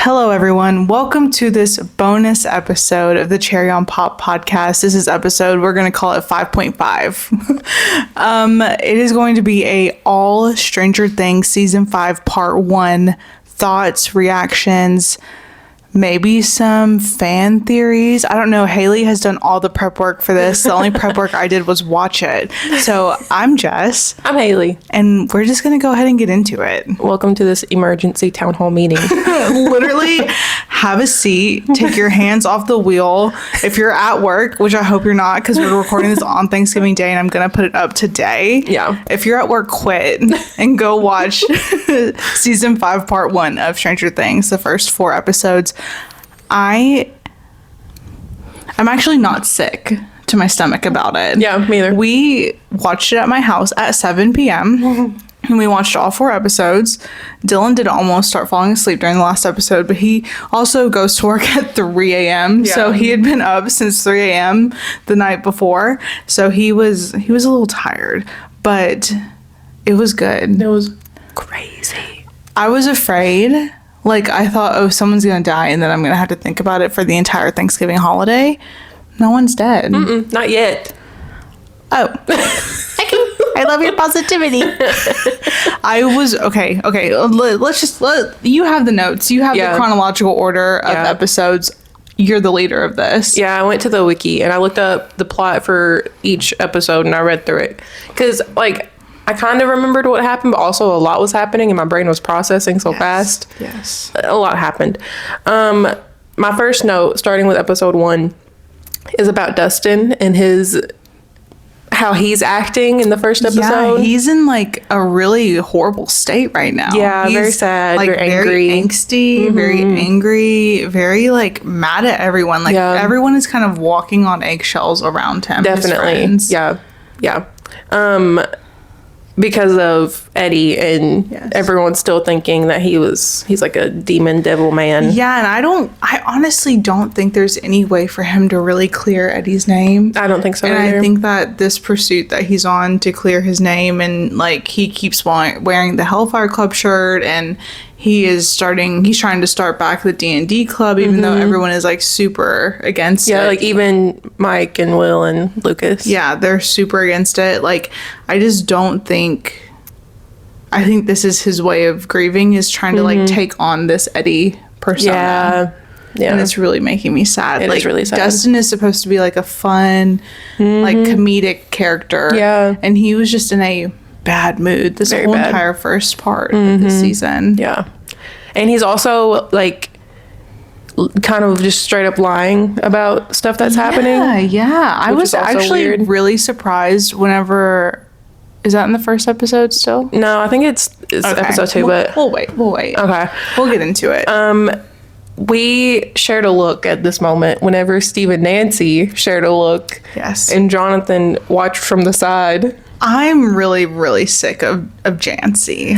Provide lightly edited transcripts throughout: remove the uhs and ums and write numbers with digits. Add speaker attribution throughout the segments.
Speaker 1: Hello, everyone. Welcome to this bonus episode of the Cherry on Pop podcast. This is episode, we're going to call it 5.5. It is going to be a all Stranger Things season 5 part 1 thoughts, reactions, maybe some fan theories. I don't know. Haley has done all the prep work for this. The only prep work I did was watch it. So I'm Jess.
Speaker 2: I'm Haley.
Speaker 1: And we're just going to go ahead and get into it.
Speaker 2: Welcome to this emergency town hall meeting.
Speaker 1: Literally, have a seat, take your hands off the wheel. If you're at work, which I hope you're not, because we're recording this on Thanksgiving Day and I'm going to put it up today.
Speaker 2: Yeah.
Speaker 1: If you're at work, quit and go watch season 5 part 1 of Stranger Things, the first 4 episodes. I'm actually not sick to my stomach about it.
Speaker 2: Yeah, me either.
Speaker 1: We watched it at my house at 7 p.m. And we watched all 4 episodes. Dylan did almost start falling asleep during the last episode, but he also goes to work at 3 a.m. Yeah. So he had been up since 3 a.m. the night before. So he was a little tired, but it was good.
Speaker 2: It was crazy.
Speaker 1: I was afraid. Like, I thought, oh, someone's going to die, and then I'm going to have to think about it for the entire Thanksgiving holiday. No one's dead.
Speaker 2: Not yet.
Speaker 1: Oh. I love your positivity. I was, okay. Let's you have the notes. You have the chronological order of episodes. You're the leader of this.
Speaker 2: Yeah, I went to the wiki, and I looked up the plot for each episode, and I read through it. Because, like, I kind of remembered what happened, but also a lot was happening and my brain was processing so fast.
Speaker 1: Yes.
Speaker 2: A lot happened. My first note, starting with episode 1, is about Dustin and how he's acting in the first episode.
Speaker 1: Yeah, he's in like a really horrible state right now.
Speaker 2: Yeah, he's very sad,
Speaker 1: like,
Speaker 2: very angry.
Speaker 1: Very angsty, very angry, very like mad at everyone. Like everyone is kind of walking on eggshells around him.
Speaker 2: Definitely. Yeah. Because of Eddie and everyone's still thinking that he's like a demon devil man.
Speaker 1: Yeah, and I honestly don't think there's any way for him to really clear Eddie's name.
Speaker 2: I don't think so
Speaker 1: and
Speaker 2: either.
Speaker 1: I think that this pursuit that he's on to clear his name, and like he keeps wearing the Hellfire Club shirt, and he's trying to start back the D&D club, even though everyone is like super against it.
Speaker 2: Yeah, like even Mike and Will and Lucas.
Speaker 1: Yeah, they're super against it. Like, I just don't think... I think this is his way of grieving, is trying to like take on this Eddie persona. Yeah. And it's really making me sad.
Speaker 2: It is really sad.
Speaker 1: Dustin is supposed to be like a fun, like comedic character. Yeah. And he was just in a bad mood this whole entire first part of the season.
Speaker 2: Yeah. And he's also like kind of just straight up lying about stuff that's happening.
Speaker 1: Yeah. I was actually really surprised whenever... Is that in the first episode still?
Speaker 2: No, I think it's episode 2, but...
Speaker 1: We'll wait.
Speaker 2: Okay.
Speaker 1: We'll get into it.
Speaker 2: We shared a look at this moment whenever Steve and Nancy shared a look.
Speaker 1: Yes.
Speaker 2: And Jonathan watched from the side.
Speaker 1: I'm really, really sick of Jancy.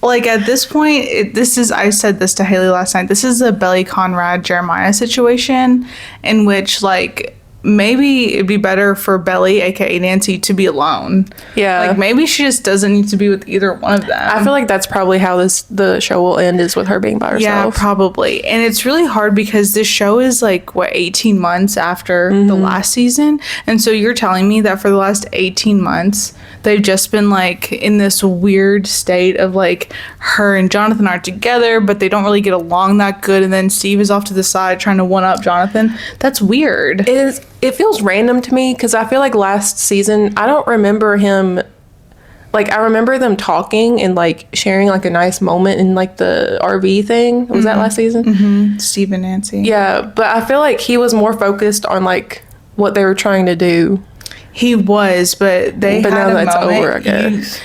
Speaker 1: Like, at this point, I said this to Haley last night, this is a Belly Conrad Jeremiah situation in which, like, maybe it'd be better for Belly, aka Nancy, to be alone. Yeah. Like, maybe she just doesn't need to be with either one of them.
Speaker 2: I feel like that's probably how the show will end, is with her being by herself.
Speaker 1: Yeah, probably. And it's really hard because this show is like, 18 months after the last season. And so you're telling me that for the last 18 months, they've just been like in this weird state of like her and Jonathan aren't together, but they don't really get along that good. And then Steve is off to the side trying to one up Jonathan. That's weird.
Speaker 2: It feels random to me because I feel like last season, I don't remember him. Like, I remember them talking and like sharing like a nice moment in like the RV thing. Was that last season?
Speaker 1: Steve and Nancy.
Speaker 2: Yeah, but I feel like he was more focused on like what they were trying to do.
Speaker 1: He was, but now that's over, I guess.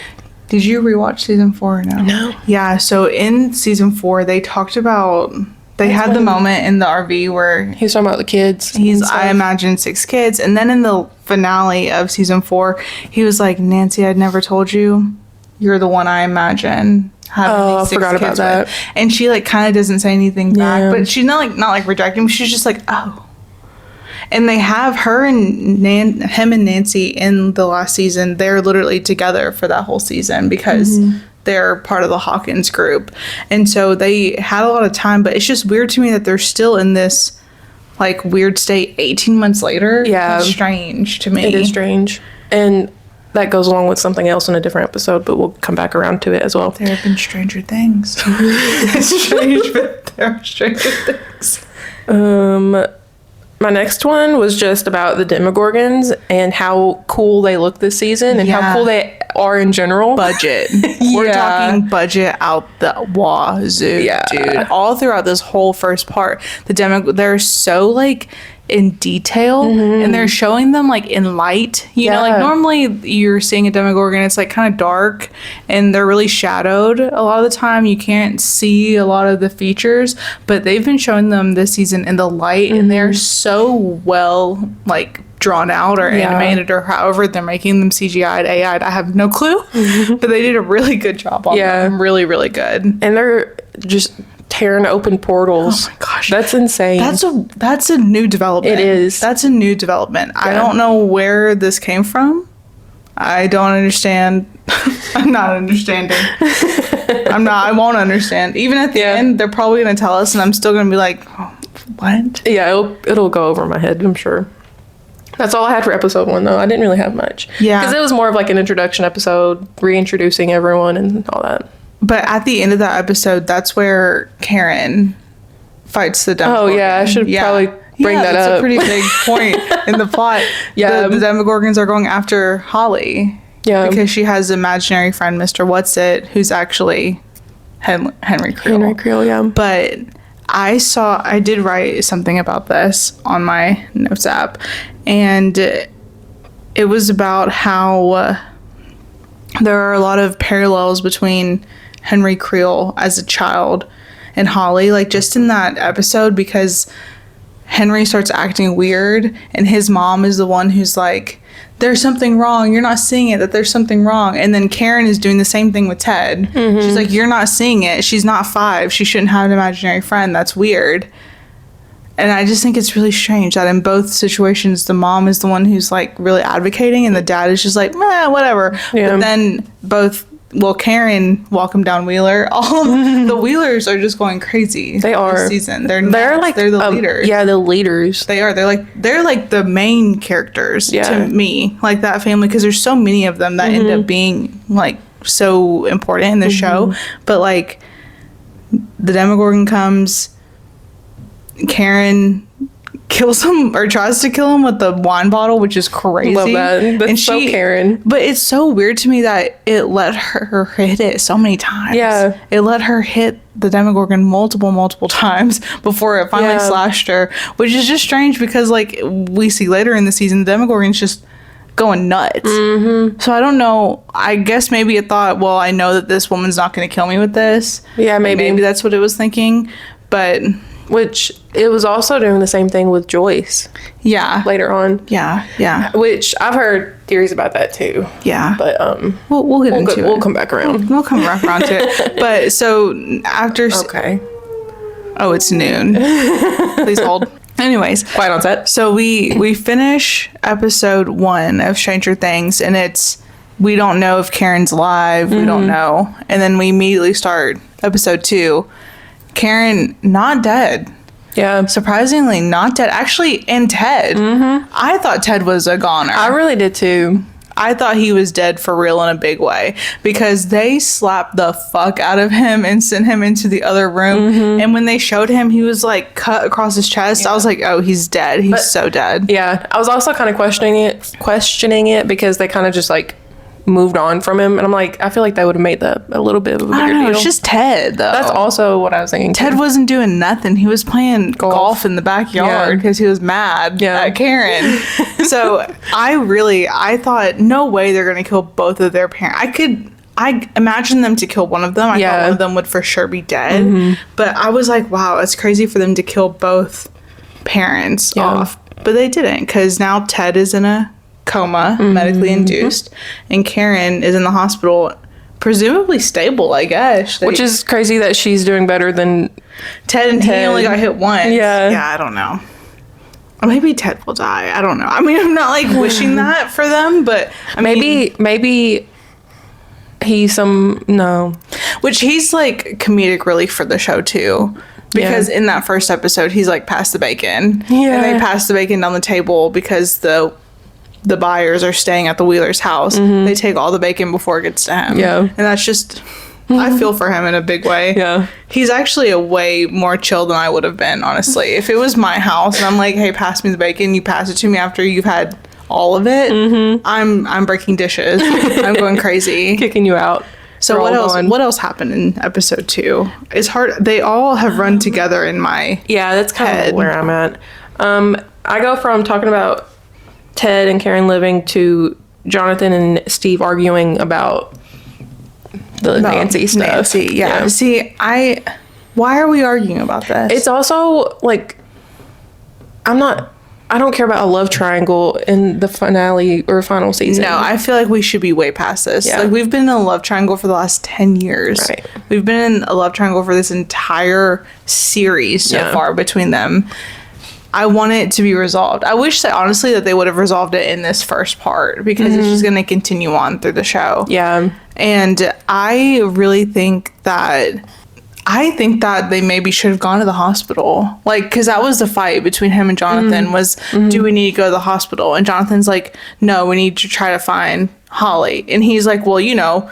Speaker 1: Did you rewatch season 4 or no?
Speaker 2: No.
Speaker 1: Yeah, so in season 4, they talked about... They had the moment in the RV where...
Speaker 2: He was talking about the kids.
Speaker 1: I imagine 6 kids. And then in the finale of season 4, he was like, Nancy, I'd never told you. You're the one I imagine having these 6
Speaker 2: I forgot
Speaker 1: kids
Speaker 2: about that.
Speaker 1: with. And she like kind of doesn't say anything back. But she's not like rejecting him. She's just like, oh. And they have her and him and Nancy in the last season. They're literally together for that whole season because they're part of the Hawkins group. And so they had a lot of time, but it's just weird to me that they're still in this like weird state 18 months later.
Speaker 2: Yeah.
Speaker 1: It's strange to me.
Speaker 2: It is strange. And that goes along with something else in a different episode, but we'll come back around to it as well.
Speaker 1: There have been stranger things. It's strange, but there are stranger things.
Speaker 2: My next one was just about the Demogorgons and how cool they look this season and how cool they are in general.
Speaker 1: Budget. We're talking budget out the wazoo, dude. All throughout this whole first part, they're so like in detail, and they're showing them like in light. You know, like normally you're seeing a Demogorgon, it's like kind of dark and they're really shadowed. A lot of the time you can't see a lot of the features, but they've been showing them this season in the light, and they're so well like drawn out or animated or however they're making them CGI'd, AI'd. I have no clue, but they did a really good job on them. Really, really good.
Speaker 2: And they're just tearing open portals.
Speaker 1: Oh my gosh,
Speaker 2: that's insane.
Speaker 1: That's a new development.
Speaker 2: It is.
Speaker 1: That's a new development. I don't know where this came from. I don't understand. I'm not understanding. I won't understand. Even at the end, they're probably gonna tell us, and I'm still gonna be like, oh, what?
Speaker 2: Yeah, it'll go over my head, I'm sure. That's all I had for episode 1, though. I didn't really have much. Yeah, because it was more of like an introduction episode, reintroducing everyone and all that.
Speaker 1: But at the end of that episode, that's where Karen fights the Demogorgon.
Speaker 2: Oh, yeah. I should probably bring that up.
Speaker 1: That's a pretty big point in the plot. Yeah. The Demogorgons are going after Holly. Yeah. Because she has an imaginary friend, Mr. What's-It, who's actually Henry Creel.
Speaker 2: Henry Creel, yeah.
Speaker 1: But I did write something about this on my notes app. And it was about how there are a lot of parallels between Henry Creel as a child and Holly, like just in that episode, because Henry starts acting weird and his mom is the one who's like, there's something wrong, you're not seeing it, that there's something wrong. And then Karen is doing the same thing with Ted. She's like, you're not seeing it, she's not 5, she shouldn't have an imaginary friend, that's weird. And I just think it's really strange that in both situations the mom is the one who's like really advocating and the dad is just like, whatever. But then Karen walk him down Wheeler. All of the Wheelers are just going crazy.
Speaker 2: They are
Speaker 1: this season. They're the leaders.
Speaker 2: Yeah, the leaders.
Speaker 1: They are. They're like the main characters to me. Like that family, because there's so many of them that end up being like so important in the show. But like the Demogorgon comes, Karen kills him or tries to kill him with the wine bottle, which is crazy.
Speaker 2: Love that. That's so Karen.
Speaker 1: But it's so weird to me that it let her hit it so many times. Yeah. It let her hit the Demogorgon multiple times before it finally slashed her, which is just strange because like we see later in the season, the Demogorgon's just going nuts. So I don't know. I guess maybe it thought, well, I know that this woman's not going to kill me with this. Yeah, maybe that's what it was thinking. But
Speaker 2: which it was also doing the same thing with Joyce. Yeah. Later on.
Speaker 1: Yeah.
Speaker 2: Which I've heard theories about that too.
Speaker 1: Yeah.
Speaker 2: But
Speaker 1: we'll get into it.
Speaker 2: We'll come back around.
Speaker 1: We'll come back around to it. But so after oh, it's noon. Please hold. Anyways,
Speaker 2: quiet on set.
Speaker 1: So we finish episode 1 of Stranger Things, and we don't know if Karen's alive. We don't know. And then we immediately start episode 2. Karen not dead.
Speaker 2: Yeah.
Speaker 1: Surprisingly not dead. Actually, and Ted. I thought Ted was a goner.
Speaker 2: I really did too.
Speaker 1: I thought he was dead for real in a big way because they slapped the fuck out of him and sent him into the other room. And when they showed him, he was like cut across his chest. I was like, oh, he's dead. He's so dead.
Speaker 2: Yeah. I was also kind of questioning it because they kind of just like moved on from him, and I'm like, I feel like that would have made that a little bit of a bigger deal.
Speaker 1: It's just Ted though.
Speaker 2: That's also what I was thinking.
Speaker 1: Ted wasn't doing nothing. He was playing golf in the backyard because he was mad at Karen. So I thought, no way they're gonna kill both of their parents. I imagined them to kill one of them. I thought one of them would for sure be dead. But I was like, wow, it's crazy for them to kill both parents off. But they didn't, because now Ted is in a coma, medically induced, and Karen is in the hospital, presumably stable, I guess.
Speaker 2: Which is crazy that she's doing better than
Speaker 1: Ted, and he only got hit once. Yeah, I don't know. Or maybe Ted will die. I don't know. I mean, I'm not like wishing that for them, but
Speaker 2: maybe No.
Speaker 1: Which he's like comedic relief for the show too. Because in that first episode, he's like, pass the bacon.
Speaker 2: Yeah.
Speaker 1: And they pass the bacon down the table because the buyers are staying at the Wheeler's house. They take all the bacon before it gets to him.
Speaker 2: Yeah.
Speaker 1: And that's just, I feel for him in a big way.
Speaker 2: Yeah.
Speaker 1: He's actually a way more chill than I would have been, honestly. If it was my house and I'm like, hey, pass me the bacon, you pass it to me after you've had all of it, I'm breaking dishes. I'm going crazy.
Speaker 2: Kicking you out.
Speaker 1: So what else happened in episode 2? It's hard. They all have run together in my
Speaker 2: that's kind
Speaker 1: head.
Speaker 2: of where I'm at. I go from talking about Ted and Karen living to Jonathan and Steve arguing about the Nancy stuff.
Speaker 1: Nancy, yeah. See, why are we arguing about this?
Speaker 2: It's also like, I don't care about a love triangle in the finale or final season.
Speaker 1: No, I feel like we should be way past this.
Speaker 2: Yeah.
Speaker 1: Like, we've been in a love triangle for the last 10 years.
Speaker 2: Right.
Speaker 1: We've been in a love triangle for this entire series so far between them. I want it to be resolved. I wish that, honestly, that they would have resolved it in this first part because it's just going to continue on through the show.
Speaker 2: Yeah.
Speaker 1: And I really think that they maybe should have gone to the hospital. Like, because that was the fight between him and Jonathan was, do we need to go to the hospital? And Jonathan's like, no, we need to try to find Holly. And he's like, well,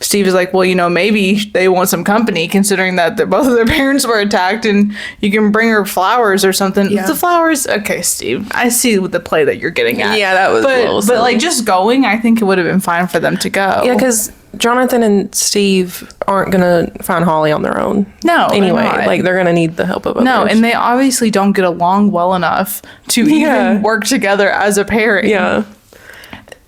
Speaker 1: Steve is like, well, maybe they want some company considering that both of their parents were attacked and you can bring her flowers or something. Yeah. The flowers, okay, Steve, I see the play that you're getting at.
Speaker 2: Yeah, that was a little silly.
Speaker 1: But like just going, I think it would have been fine for them to go.
Speaker 2: Yeah, because Jonathan and Steve aren't going to find Holly on their own.
Speaker 1: No.
Speaker 2: Anyway, they're going to need the help of others.
Speaker 1: No, and they obviously don't get along well enough to even work together as a pairing.
Speaker 2: Yeah.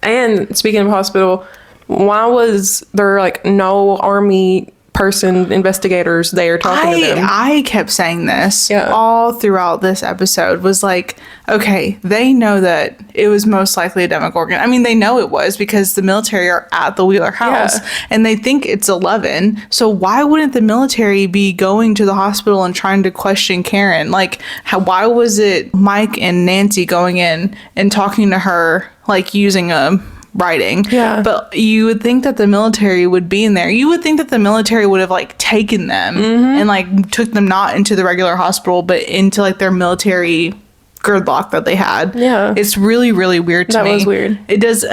Speaker 2: And speaking of hospital, why was there like no army investigators there talking to them?
Speaker 1: I kept saying this all throughout this episode was like, okay, they know that it was most likely a Demogorgon. I mean, they know it was because the military are at the Wheeler house and they think it's 11. So why wouldn't the military be going to the hospital and trying to question Karen? Like, why was it Mike and Nancy going in and talking to her, like using a writing? But you would think that the military would be in there. You would think that the military would have like taken them and like took them not into the regular hospital but into like their military gridlock that they had. It's really, really weird to me.
Speaker 2: That was weird.
Speaker 1: It does.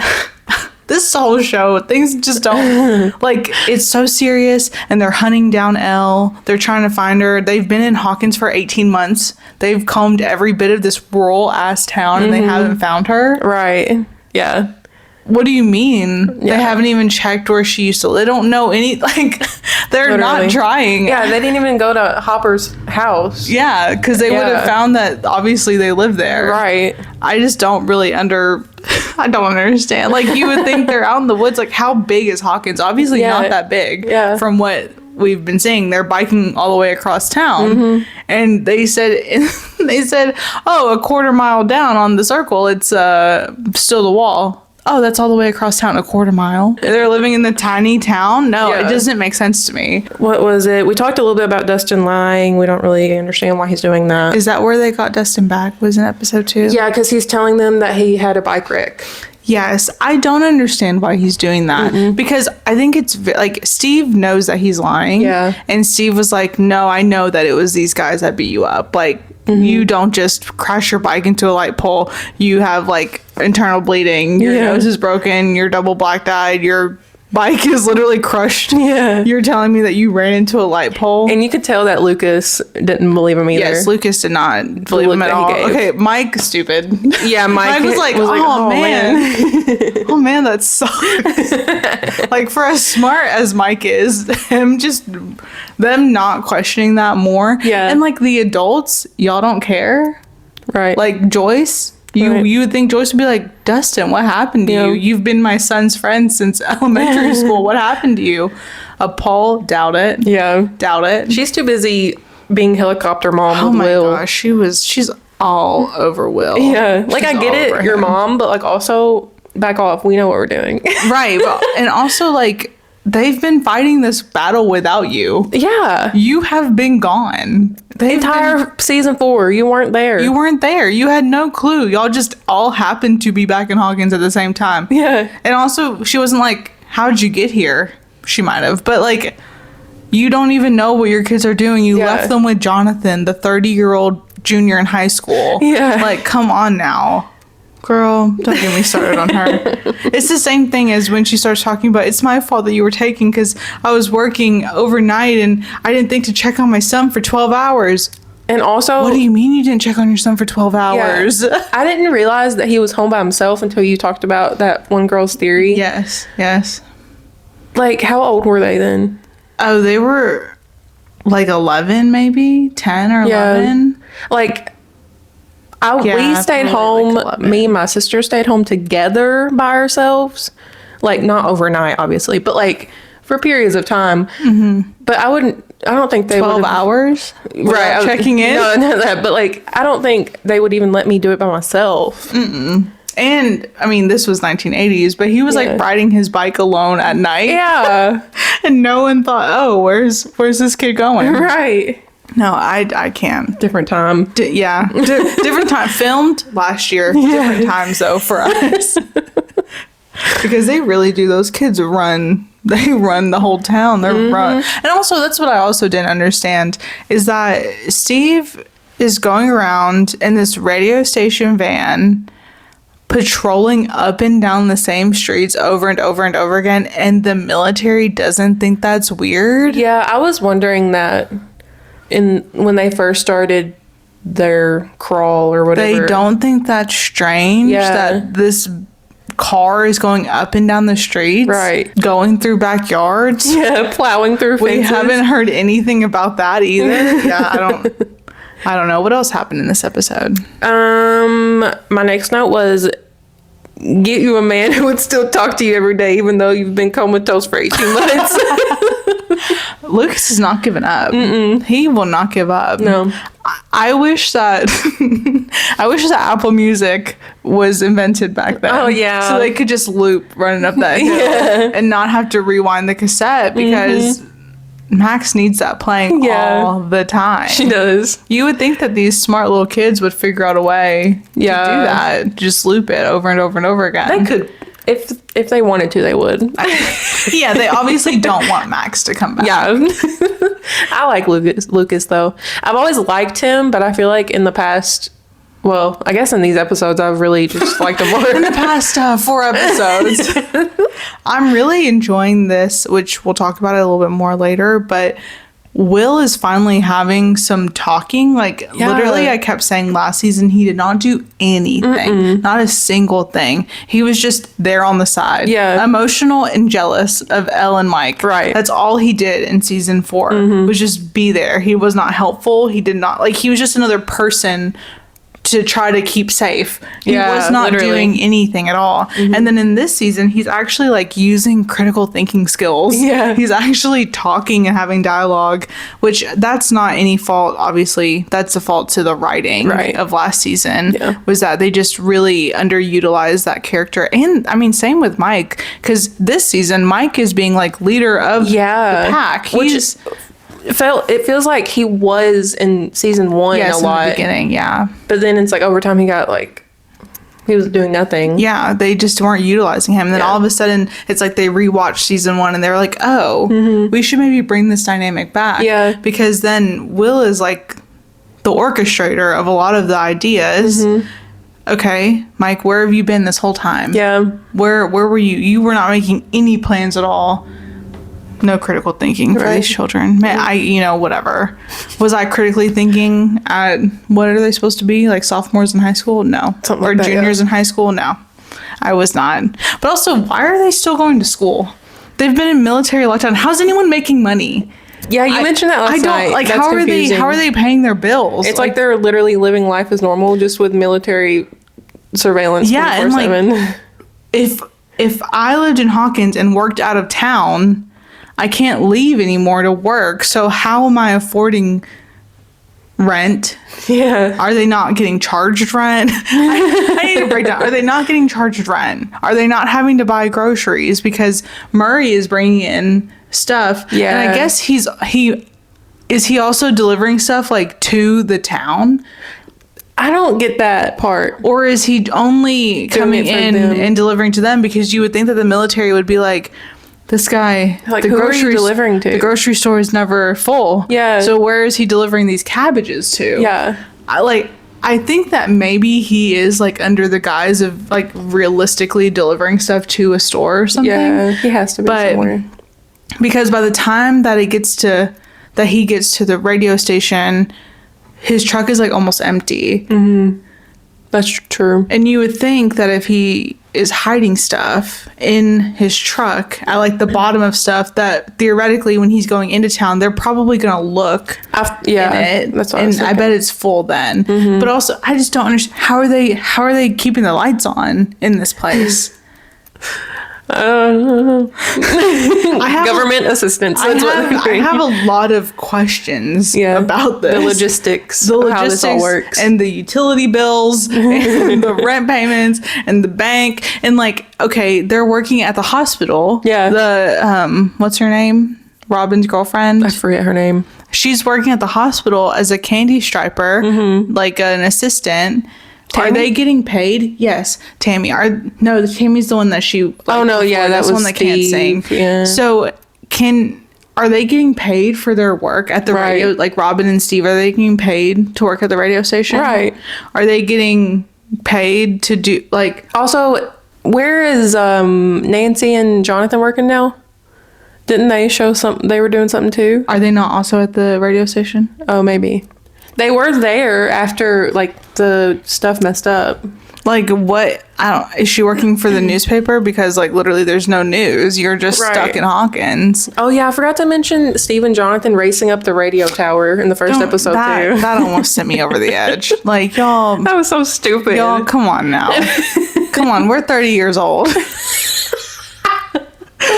Speaker 1: This whole show, things just don't like, it's so serious and they're hunting down Elle. They're trying to find her. They've been in Hawkins for 18 months. They've combed every bit of this rural ass town and they haven't found her.
Speaker 2: Right. Yeah.
Speaker 1: What do you mean? They haven't even checked where she used to live. They don't know any, like, they're not trying.
Speaker 2: Yeah, they didn't even go to Hopper's house.
Speaker 1: Yeah, because they would have found that obviously they live there.
Speaker 2: Right.
Speaker 1: I just don't really I don't understand. Like, you would think they're out in the woods. Like, how big is Hawkins? Obviously not that big from what we've been seeing. They're biking all the way across town. And they said, oh, a quarter mile down on the circle, it's still the wall. Oh, that's all the way across town, a quarter mile. They're living in the tiny town? No, it doesn't make sense to me.
Speaker 2: What was it? We talked a little bit about Dustin lying. We don't really understand why he's doing that.
Speaker 1: Is that where they got Dustin back? Was in episode 2?
Speaker 2: Yeah, because he's telling them that he had a bike wreck.
Speaker 1: Yes, I don't understand why he's doing that because I think it's like Steve knows that he's lying. Yeah. And Steve was like, no, I know that it was these guys that beat you up. Like, you don't just crash your bike into a light pole. You have like internal bleeding. Your nose is broken. You're double blacked eyed. Your bike is literally crushed. Yeah. You're telling me that you ran into a light pole?
Speaker 2: And you could tell that Lucas didn't believe him either.
Speaker 1: Yes, Lucas did not believe him at all. Okay, Mike, stupid.
Speaker 2: Yeah, Mike
Speaker 1: was like, oh man. Oh man, that sucks. Like, for as smart as Mike is, them not questioning that more. Yeah. And like the adults, y'all don't care. Right. Like Joyce. You would think Joyce would be like, Dustin, what happened to you? You've been my son's friend since elementary school. What happened to you? Paul, doubt it. Yeah. Doubt it.
Speaker 2: She's too busy being helicopter mom
Speaker 1: with
Speaker 2: Will.
Speaker 1: Oh my gosh, she's all over Will.
Speaker 2: Yeah. Like, I get it, your mom, but like also back off. We know what we're doing.
Speaker 1: Right. And also like, they've been fighting this battle without you. Yeah. You have been gone.
Speaker 2: The entire season 4, you weren't there.
Speaker 1: You weren't there. You had no clue. Y'all just all happened to be back in Hawkins at the same time. Yeah. And also, she wasn't like, how'd you get here? She might have. But, like, you don't even know what your kids are doing. You left them with Jonathan, the 30-year-old junior in high school.
Speaker 2: Yeah.
Speaker 1: Like, come on now. Girl, don't get me started on her. It's the same thing as when she starts talking about, it's my fault that you were taken because I was working overnight and I didn't think to check on my son for 12 hours.
Speaker 2: And also...
Speaker 1: What do you mean you didn't check on your son for 12 hours?
Speaker 2: Yeah. I didn't realize that he was home by himself until you talked about that one girl's theory.
Speaker 1: Yes.
Speaker 2: Like, how old were they then?
Speaker 1: Oh, they were like 11 maybe? 10 or 11?
Speaker 2: Like...
Speaker 1: Yeah,
Speaker 2: we stayed home,
Speaker 1: like
Speaker 2: me and my sister stayed home together by ourselves. Like, not overnight, obviously, but like for periods of time. Mm-hmm. But I don't think they
Speaker 1: 12 hours?
Speaker 2: Right.
Speaker 1: Checking in?
Speaker 2: No, not that. But like, I don't think they would even let me do it by myself.
Speaker 1: Mm-mm. And, I mean, this was 1980s, but he was like riding his bike alone at night.
Speaker 2: Yeah.
Speaker 1: And no one thought, oh, where's this kid going?
Speaker 2: Right.
Speaker 1: No, I can't.
Speaker 2: Different time.
Speaker 1: Different time. Filmed last year. Different times, though, for us. Because they really do. Those kids run. They run the whole town. They're run. And also, that's what I also didn't understand, is that Steve is going around in this radio station van, patrolling up and down the same streets over and over and over again, and the military doesn't think that's weird.
Speaker 2: Yeah, I was wondering that when they first started their crawl or whatever.
Speaker 1: They don't think that's strange that this car is going up and down the streets,
Speaker 2: right?
Speaker 1: Going through backyards,
Speaker 2: plowing through fences.
Speaker 1: We haven't heard anything about that either. I don't know what else happened in this episode.
Speaker 2: My next note was, get you a man who would still talk to you every day even though you've been comatose for 18 months.
Speaker 1: Lucas is not giving up. He will not give up.
Speaker 2: No.
Speaker 1: I wish that Apple Music was invented back then.
Speaker 2: Oh yeah.
Speaker 1: So they could just loop running up that hill and not have to rewind the cassette, because Max needs that playing all the time.
Speaker 2: She does.
Speaker 1: You would think that these smart little kids would figure out a way to do that. Just loop it over and over and over again.
Speaker 2: They could. If they wanted to, they would.
Speaker 1: Yeah, they obviously don't want Max to come back.
Speaker 2: Yeah. I like Lucas, though. I've always liked him, but I feel like in the past, well, I guess in these episodes, I've really just liked him more.
Speaker 1: In the past 4 episodes. I'm really enjoying this, which we'll talk about it a little bit more later, but Will is finally having some talking. Like, literally, I kept saying last season he did not do anything. Not a single thing. He was just there on the side. Yeah. Emotional and jealous of Elle and Mike. Right. That's all he did in season 4. Was just be there. He was not helpful. He did not, like, he was just another person to try to keep safe. He was not doing anything at all. And then in this season, he's actually like using critical thinking skills. Yeah. He's actually talking and having dialogue, which that's not any fault. Obviously, that's the fault to the writing of last season, was that they just really underutilized that character. And I mean, same with Mike, because this season, Mike is being like leader of the pack.
Speaker 2: It feels like he was in season 1 a lot.
Speaker 1: In the beginning,
Speaker 2: but then it's like over time he was doing nothing.
Speaker 1: Yeah, they just weren't utilizing him. And then all of a sudden, it's like they rewatched season 1 and they were like, oh, we should maybe bring this dynamic back. Yeah. Because then Will is like the orchestrator of a lot of the ideas. Okay, Mike, where have you been this whole time? Yeah. Where were you? You were not making any plans at all. No critical thinking for these children. Man, whatever. Was I critically thinking at, what are they supposed to be? Like sophomores in high school? No. Or like juniors in high school? No. I was not. But also, why are they still going to school? They've been in military lockdown. How's anyone making money?
Speaker 2: Yeah, you mentioned that last night.
Speaker 1: Like, how are they paying their bills?
Speaker 2: It's like they're literally living life as normal, just with military surveillance 24/7.
Speaker 1: And like, if I lived in Hawkins and worked out of town, I can't leave anymore to work. So how am I affording rent? Yeah. Are they not getting charged rent? I need to break down. Are they not getting charged rent? Are they not having to buy groceries because Murray is bringing in stuff? Yeah. And I guess he also delivering stuff like to the town?
Speaker 2: I don't get that part.
Speaker 1: Or is he only coming in and delivering to them? Because you would think that the military would be like, this guy,
Speaker 2: Like, who are you delivering to?
Speaker 1: The grocery store is never full.
Speaker 2: Yeah.
Speaker 1: So where is he delivering these cabbages to?
Speaker 2: Yeah.
Speaker 1: I think that maybe he is like under the guise of like realistically delivering stuff to a store or something.
Speaker 2: Yeah, he has to be somewhere.
Speaker 1: Because by the time that he gets to the radio station, his truck is like almost empty.
Speaker 2: Mm-hmm. That's true.
Speaker 1: And you would think that if he is hiding stuff in his truck at like the bottom of stuff, that theoretically when he's going into town, they're probably going to look in it.
Speaker 2: That's what I was thinking.
Speaker 1: I bet it's full then. Mm-hmm. But also, I just don't understand how are they keeping the lights on in this place?
Speaker 2: Government assistance.
Speaker 1: I have a lot of questions about this.
Speaker 2: The logistics, how this all works.
Speaker 1: And the utility bills, and the rent payments, and the bank. And like, okay, they're working at the hospital.
Speaker 2: Yeah.
Speaker 1: The, what's her name? Robin's girlfriend.
Speaker 2: I forget her name.
Speaker 1: She's working at the hospital as a candy striper, like an assistant. Tammy? Are they getting paid? Yes, Tammy. Tammy's the one that she. Like,
Speaker 2: that was
Speaker 1: one that can't sing.
Speaker 2: Yeah.
Speaker 1: So are they getting paid for their work at the radio? Like Robin and Steve, are they getting paid to work at the radio station?
Speaker 2: Right.
Speaker 1: Are they getting paid to do like?
Speaker 2: Also, where is Nancy and Jonathan working now? Didn't they show something? They were doing something too.
Speaker 1: Are they not also at the radio station?
Speaker 2: Oh, maybe. They were there after, like, the stuff messed up.
Speaker 1: Like, what? Is she working for the newspaper? Because, like, literally there's no news. You're just stuck in Hawkins.
Speaker 2: Oh, yeah. I forgot to mention Steve and Jonathan racing up the radio tower in the first episode, too.
Speaker 1: That almost sent me over the edge. Like, y'all.
Speaker 2: That was so stupid.
Speaker 1: Y'all, come on now. Come on. We're 30 years old.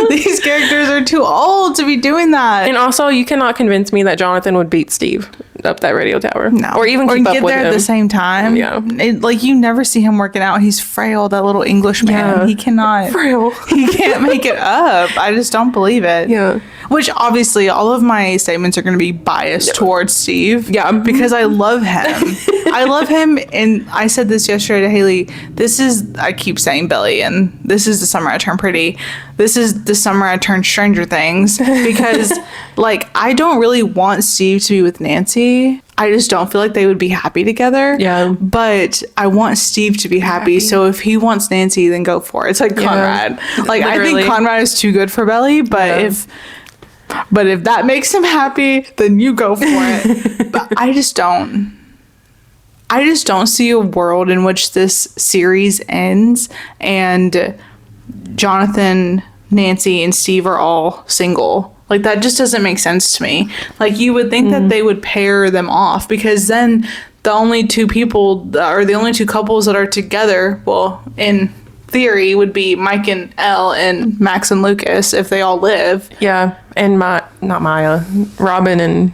Speaker 1: These characters are too old to be doing that.
Speaker 2: And also, you cannot convince me that Jonathan would beat Steve up that radio tower.
Speaker 1: No.
Speaker 2: Or even keep up
Speaker 1: get
Speaker 2: with
Speaker 1: there
Speaker 2: him.
Speaker 1: At the same time.
Speaker 2: Yeah.
Speaker 1: Like, you never see him working out. He's frail, that little English man.
Speaker 2: Yeah.
Speaker 1: He cannot.
Speaker 2: Frail.
Speaker 1: He can't make it up. I just don't believe it.
Speaker 2: Yeah.
Speaker 1: Which, obviously, all of my statements are going to be biased towards Steve.
Speaker 2: Yeah.
Speaker 1: Because I love him. I love him. And I said this yesterday to Haley. I keep saying Billy, and this is the summer I turned pretty. This is the summer I turned Stranger Things. Because, like, I don't really want Steve to be with Nancy. I just don't feel like they would be happy together.
Speaker 2: Yeah.
Speaker 1: But I want Steve to be happy. So if he wants Nancy, then go for it. It's like Conrad. Like, literally. I think Conrad is too good for Belly, but if that makes him happy, then you go for it. But I just don't see a world in which this series ends and Jonathan, Nancy, and Steve are all single. Like, that just doesn't make sense to me. Like, you would think that they would pair them off, because then the only two people, or the only two couples that are together, well, in theory, would be Mike and Elle and Max and Lucas if they all live.
Speaker 2: Yeah. And not Maya, Robin and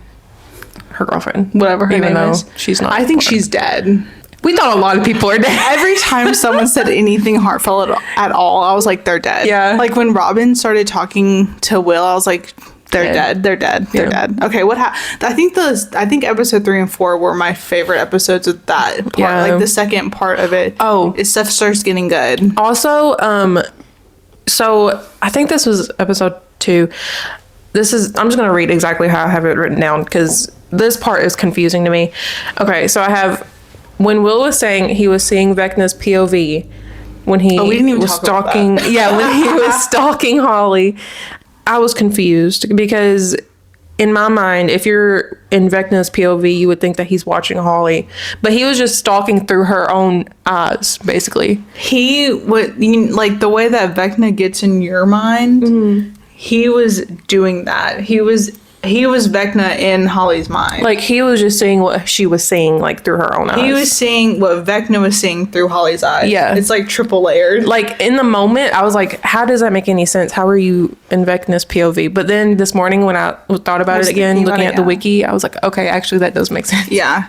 Speaker 2: her girlfriend.
Speaker 1: Whatever her name is.
Speaker 2: She's not.
Speaker 1: I think she's dead.
Speaker 2: We thought a lot of people are dead.
Speaker 1: Every time someone said anything heartfelt at all, I was like, they're dead.
Speaker 2: Yeah.
Speaker 1: Like, when Robin started talking to Will, I was like, they're dead. They're dead. They're dead. Okay, what happened? I think episode 3 and 4 were my favorite episodes of that part.
Speaker 2: Yeah.
Speaker 1: Like, the second part of it.
Speaker 2: Oh.
Speaker 1: Stuff starts getting good.
Speaker 2: Also, so I think this was episode 2. I'm just going to read exactly how I have it written down, because this part is confusing to me. Okay, so I have, when Will was saying he was seeing Vecna's POV when he
Speaker 1: we didn't even
Speaker 2: was
Speaker 1: talk about
Speaker 2: stalking,
Speaker 1: that.
Speaker 2: yeah, when he was stalking Holly, I was confused, because in my mind, if you're in Vecna's POV, you would think that he's watching Holly, but he was just stalking through her own eyes, basically.
Speaker 1: He would, like, the way that Vecna gets in your mind, he was doing that. He was Vecna in Holly's mind.
Speaker 2: Like, he was just seeing what she was seeing, like, through her own eyes.
Speaker 1: He was seeing what Vecna was seeing through Holly's eyes.
Speaker 2: Yeah.
Speaker 1: It's like triple layered.
Speaker 2: Like, in the moment, I was like, how does that make any sense? How are you in Vecna's POV? But then this morning, when I thought about it again, looking at the wiki, I was like, okay, actually, that does make sense.
Speaker 1: Yeah.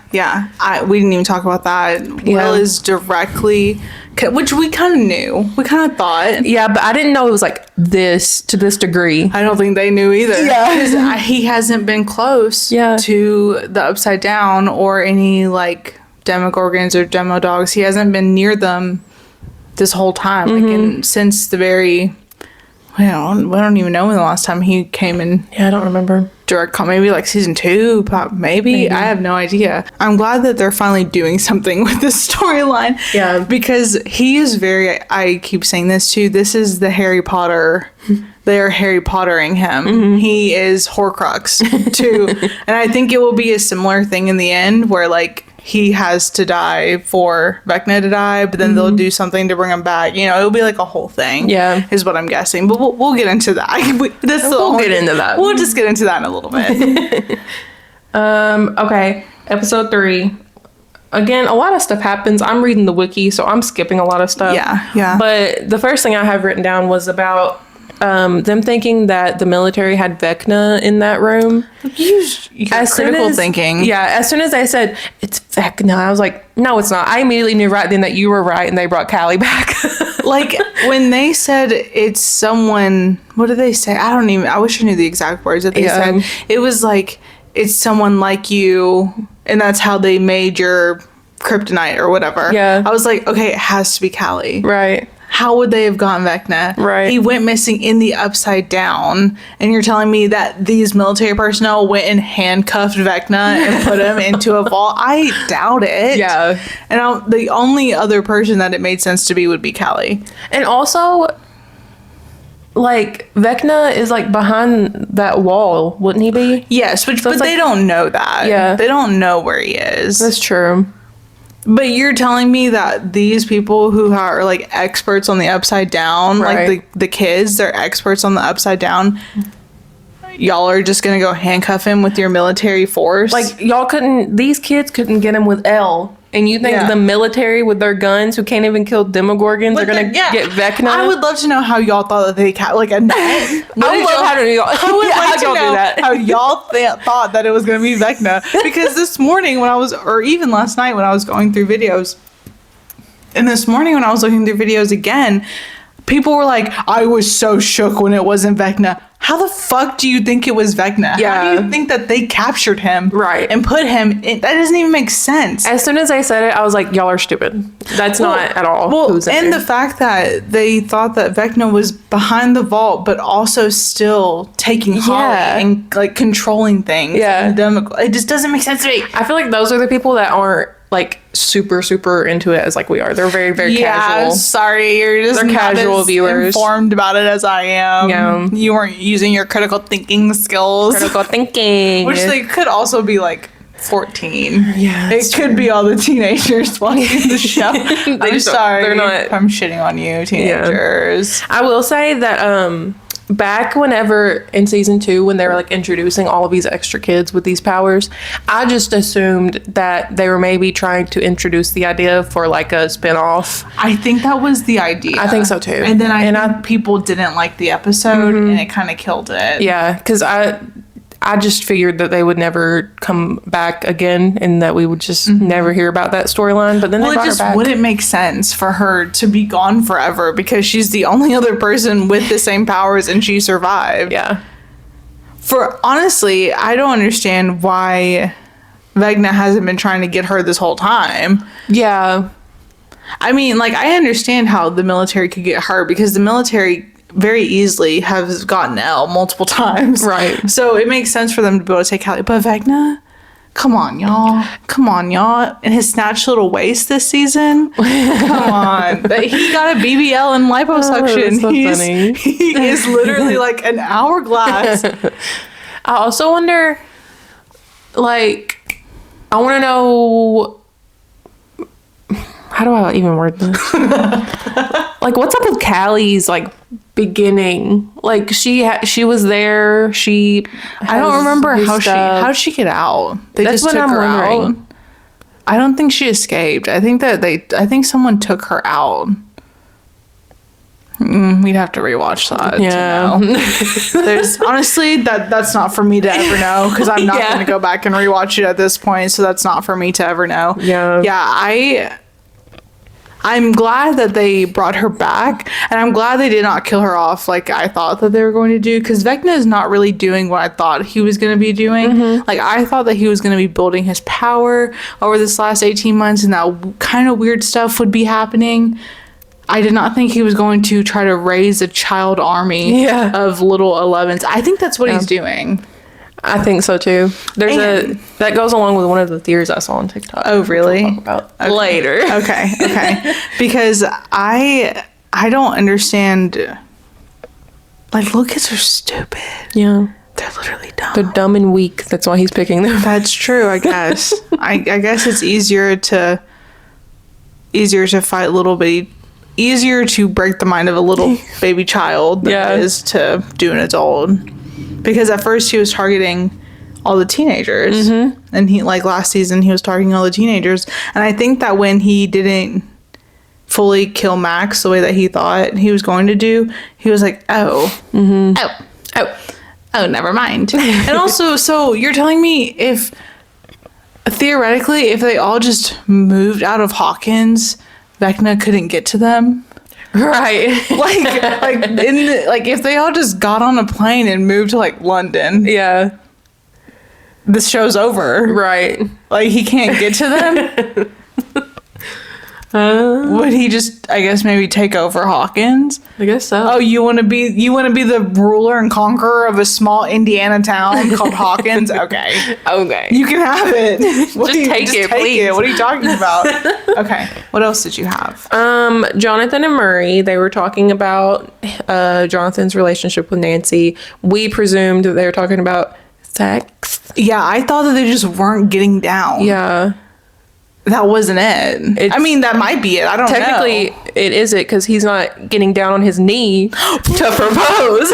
Speaker 1: We didn't even talk about that. Will is directly, which we kind of knew. We kind of thought.
Speaker 2: Yeah, but I didn't know it was like this, to this degree.
Speaker 1: I don't think they knew either.
Speaker 2: Yeah.
Speaker 1: Because he hasn't been close to the Upside Down or any, like, Demogorgons or Demo Dogs. He hasn't been near them this whole time. Like, since the very, I don't even know when the last time he came in
Speaker 2: Yeah, I don't remember.
Speaker 1: direct maybe like season 2, maybe. I have no idea. I'm glad that they're finally doing something with this storyline.
Speaker 2: Yeah.
Speaker 1: Because he is I keep saying this too, this is the Harry Potter. They're Harry Pottering him. He is Horcrux too. And I think it will be a similar thing in the end where like he has to die for Vecna to die, but then they'll do something to bring him back. You know, it'll be like a whole thing. Yeah, is what I'm guessing. But we'll get into that. We'll get into that. We'll just get into that in a little bit.
Speaker 2: Okay, episode 3. Again, a lot of stuff happens. I'm reading the wiki, so I'm skipping a lot of stuff.
Speaker 1: Yeah.
Speaker 2: But the first thing I have written down was about them thinking that the military had Vecna in that room.
Speaker 1: Critical thinking.
Speaker 2: Yeah, as soon as they said, it's Vecna, I was like, no, it's not. I immediately knew right then that you were right and they brought Callie back.
Speaker 1: Like, when they said it's someone, what did they say? I wish I knew the exact words that they said. It was like, it's someone like you, and that's how they made your kryptonite or whatever. Yeah. I was like, okay, it has to be Callie.
Speaker 2: Right.
Speaker 1: How would they have gotten Vecna? Right. He went missing in the Upside Down, and you're telling me that these military personnel went and handcuffed Vecna and put him into a vault? I doubt it. Yeah. And the only other person that it made sense to be would be Callie.
Speaker 2: And also, like, Vecna is, like, behind that wall, wouldn't he be?
Speaker 1: Yes, but they don't know that. Yeah. They don't know where he is.
Speaker 2: That's true.
Speaker 1: But you're telling me that these people who are like experts on the Upside Down, like the kids, they're experts on the Upside Down. Y'all are just gonna go handcuff him with your military force?
Speaker 2: Like these kids couldn't get him with L. And you think the military with their guns who can't even kill Demogorgons are going to get Vecna?
Speaker 1: I would love to know how y'all thought that they like a net.
Speaker 2: I would like to know
Speaker 1: how y'all thought that it was going to be Vecna. Because this morning or even last night when I was going through videos, and this morning when I was looking through videos again, people were like, I was so shook when it wasn't Vecna. How the fuck do you think it was Vecna? Yeah. How do you think that they captured him? Right. And put him in? That doesn't even make sense.
Speaker 2: As soon as I said it, I was like, y'all are stupid. That's not at all.
Speaker 1: Well, and the fact that they thought that Vecna was behind the vault, but also still taking Holly and like controlling things. Yeah. It just doesn't make sense to me.
Speaker 2: I feel like those are the people that aren't like super into it as like we are. They're very casual.
Speaker 1: Sorry, you're just
Speaker 2: they're
Speaker 1: not
Speaker 2: casual
Speaker 1: as
Speaker 2: viewers,
Speaker 1: informed about it as I am. Yeah, you weren't using your critical thinking skills.
Speaker 2: Critical thinking,
Speaker 1: which they could also be like 14. Yeah, it could be all the teenagers watching the show. I'm sorry, they're not. I'm shitting on you, teenagers.
Speaker 2: Yeah. I will say that back whenever in season 2 when they were like introducing all of these extra kids with these powers, I just assumed that they were maybe trying to introduce the idea for like a spin-off.
Speaker 1: I think that was the idea.
Speaker 2: I think so too.
Speaker 1: And then I think people didn't like the episode and it kind of killed it.
Speaker 2: Yeah, because I just figured that they would never come back again and that we would just never hear about that storyline. But then they brought her back. It just
Speaker 1: wouldn't make sense for her to be gone forever because she's the only other person with the same powers and she survived. Yeah. Honestly, I don't understand why Vecna hasn't been trying to get her this whole time. Yeah. I mean, like, I understand how the military could get her because the military very easily has gotten L multiple times. Right. So it makes sense for them to be able to take Callie. But Vecna, come on, y'all. And his snatched little waist this season. Come on. He got a BBL and liposuction.
Speaker 2: So funny.
Speaker 1: He is literally like an hourglass.
Speaker 2: I also wonder, like, I want to know, how do I even word this? Like, what's up with Callie's, like, beginning? Like, she was there.
Speaker 1: I don't remember how'd she get out? That's just took her out. I don't think she escaped. I think someone took her out. We'd have to rewatch that. Yeah. There's honestly that's not for me to ever know because I'm not going to go back and rewatch it at this point. So that's not for me to ever know. Yeah. Yeah. I'm glad that they brought her back, and I'm glad they did not kill her off like I thought that they were going to do, because Vecna is not really doing what I thought he was going to be doing. Like, I thought that he was going to be building his power over this last 18 months, and that kind of weird stuff would be happening. I did not think he was going to try to raise a child army of little 11s. I think that's what he's doing.
Speaker 2: I think so too. That goes along with one of the theories I saw on TikTok.
Speaker 1: Oh, really?
Speaker 2: We'll talk about later.
Speaker 1: Okay. Because I don't understand. Like, little kids are stupid.
Speaker 2: Yeah.
Speaker 1: They're literally dumb.
Speaker 2: They're dumb and weak. That's why he's picking them.
Speaker 1: That's true, I guess. I guess it's easier to fight easier to break the mind of a little baby child than it is to do an adult. Because at first he was targeting all the teenagers. Mm-hmm. And he, like, last season he was targeting all the teenagers. And I think that when he didn't fully kill Max the way that he thought he was going to do, he was like, never mind. And also, so you're telling me if theoretically if they all just moved out of Hawkins, Vecna couldn't get to them?
Speaker 2: Right.
Speaker 1: like if they all just got on a plane and moved to, like, London, this show's over.
Speaker 2: Right.
Speaker 1: Like, he can't get to them. Would he just, I guess, maybe take over Hawkins?
Speaker 2: I guess so.
Speaker 1: Oh, you want to be the ruler and conqueror of a small Indiana town called Hawkins? Okay. You can have it.
Speaker 2: Just take it, please.
Speaker 1: What are you talking about? Okay. What else did you have?
Speaker 2: Jonathan and Murray, they were talking about Jonathan's relationship with Nancy. We presumed that they were talking about sex.
Speaker 1: Yeah, I thought that they just weren't getting down.
Speaker 2: Yeah.
Speaker 1: That wasn't it. I mean, that might be it. I don't know.
Speaker 2: Technically, it is it because he's not getting down on his knee to propose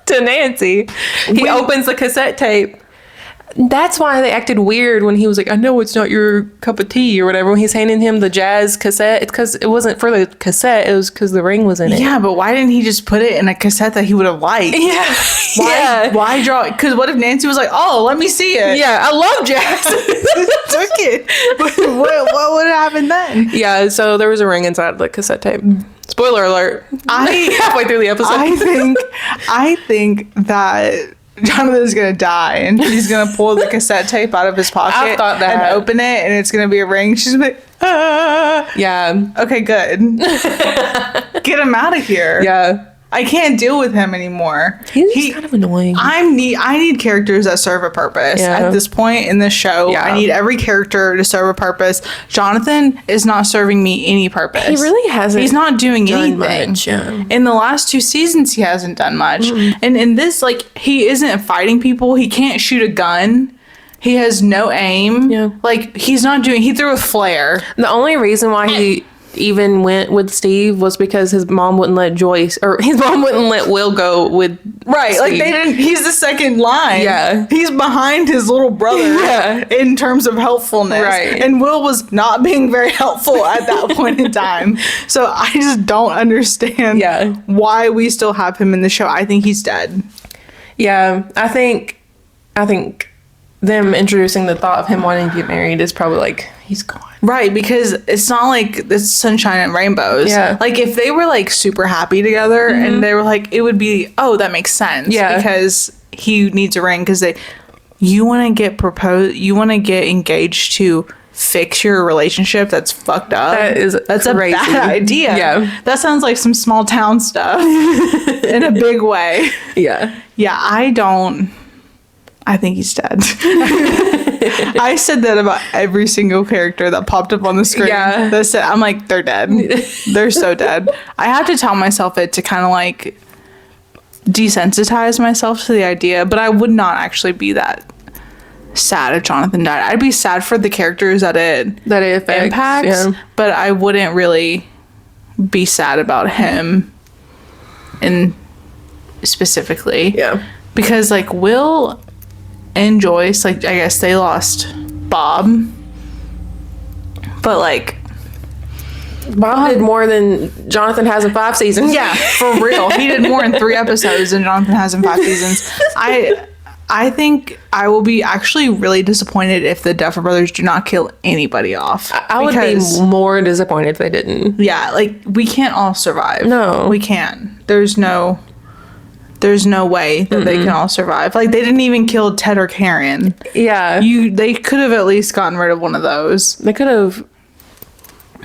Speaker 2: to Nancy. He opens the cassette tape. That's why they acted weird when he was like, I know it's not your cup of tea or whatever. When he's handing him the jazz cassette, it's because it wasn't for the cassette. It was because the ring was in it.
Speaker 1: Yeah, but why didn't he just put it in a cassette that he would have liked?
Speaker 2: Yeah.
Speaker 1: Why draw it? Because what if Nancy was like, oh, let me see it.
Speaker 2: Yeah, I love jazz.
Speaker 1: Took it. What would have happened then?
Speaker 2: Yeah, so there was a ring inside the cassette tape. Spoiler alert. Halfway through the episode.
Speaker 1: I think that Jonathan's gonna die and he's gonna pull the cassette tape out of his pocket and open it and it's gonna be a ring. She's gonna be like, ah.
Speaker 2: Yeah.
Speaker 1: Okay, good. Get him out of here.
Speaker 2: Yeah.
Speaker 1: I can't deal with him anymore.
Speaker 2: He's kind of annoying.
Speaker 1: I need characters that serve a purpose. At this point in this show, I need every character to serve a purpose. Jonathan is not serving me any purpose.
Speaker 2: He really hasn't.
Speaker 1: He's not doing anything.
Speaker 2: Much, yeah.
Speaker 1: In the last 2 seasons, he hasn't done much. Mm-hmm. And in this, like, he isn't fighting people. He can't shoot a gun. He has no aim.
Speaker 2: Yeah.
Speaker 1: Like, he threw a flare.
Speaker 2: The only reason why he even went with Steve was because his mom wouldn't let Will go with
Speaker 1: Steve. Like, he's the second line.
Speaker 2: Yeah.
Speaker 1: He's behind his little brother in terms of helpfulness.
Speaker 2: Right.
Speaker 1: And Will was not being very helpful at that point in time. So I just don't understand why we still have him in the show. I think he's dead. Yeah.
Speaker 2: I think them introducing the thought of him wanting to get married is probably like, he's gone.
Speaker 1: Right, because it's not like it's sunshine and rainbows. Yeah. Like, if they were, like, super happy together and they were like, it would be, oh, that makes sense. Yeah. Because he needs a ring because you want to get engaged to fix your relationship that's fucked up. That's crazy. A bad idea. Yeah. That sounds like some small town stuff in a big way. Yeah. Yeah, I think he's dead. I said that about every single character that popped up on the screen. Yeah. I'm like, they're dead. They're so dead. I have to tell myself it to kind of, like, desensitize myself to the idea, but I would not actually be that sad if Jonathan died. I'd be sad for the characters that it affects, impacts, but I wouldn't really be sad about him and specifically. Yeah. Because, like, Will and Joyce, like, I guess they lost Bob, but, like,
Speaker 2: Bob did more than Jonathan has in 5 seasons.
Speaker 1: Yeah, for real. He did more in 3 episodes than Jonathan has in 5 seasons. I think I will be actually really disappointed if the Duffer Brothers do not kill anybody off.
Speaker 2: I would be more disappointed if they didn't.
Speaker 1: Yeah, like, we can't all survive.
Speaker 2: No.
Speaker 1: We can't. There's no way that they can all survive. Like, they didn't even kill Ted or Karen. Yeah. They could have at least gotten rid of one of those.
Speaker 2: They could have.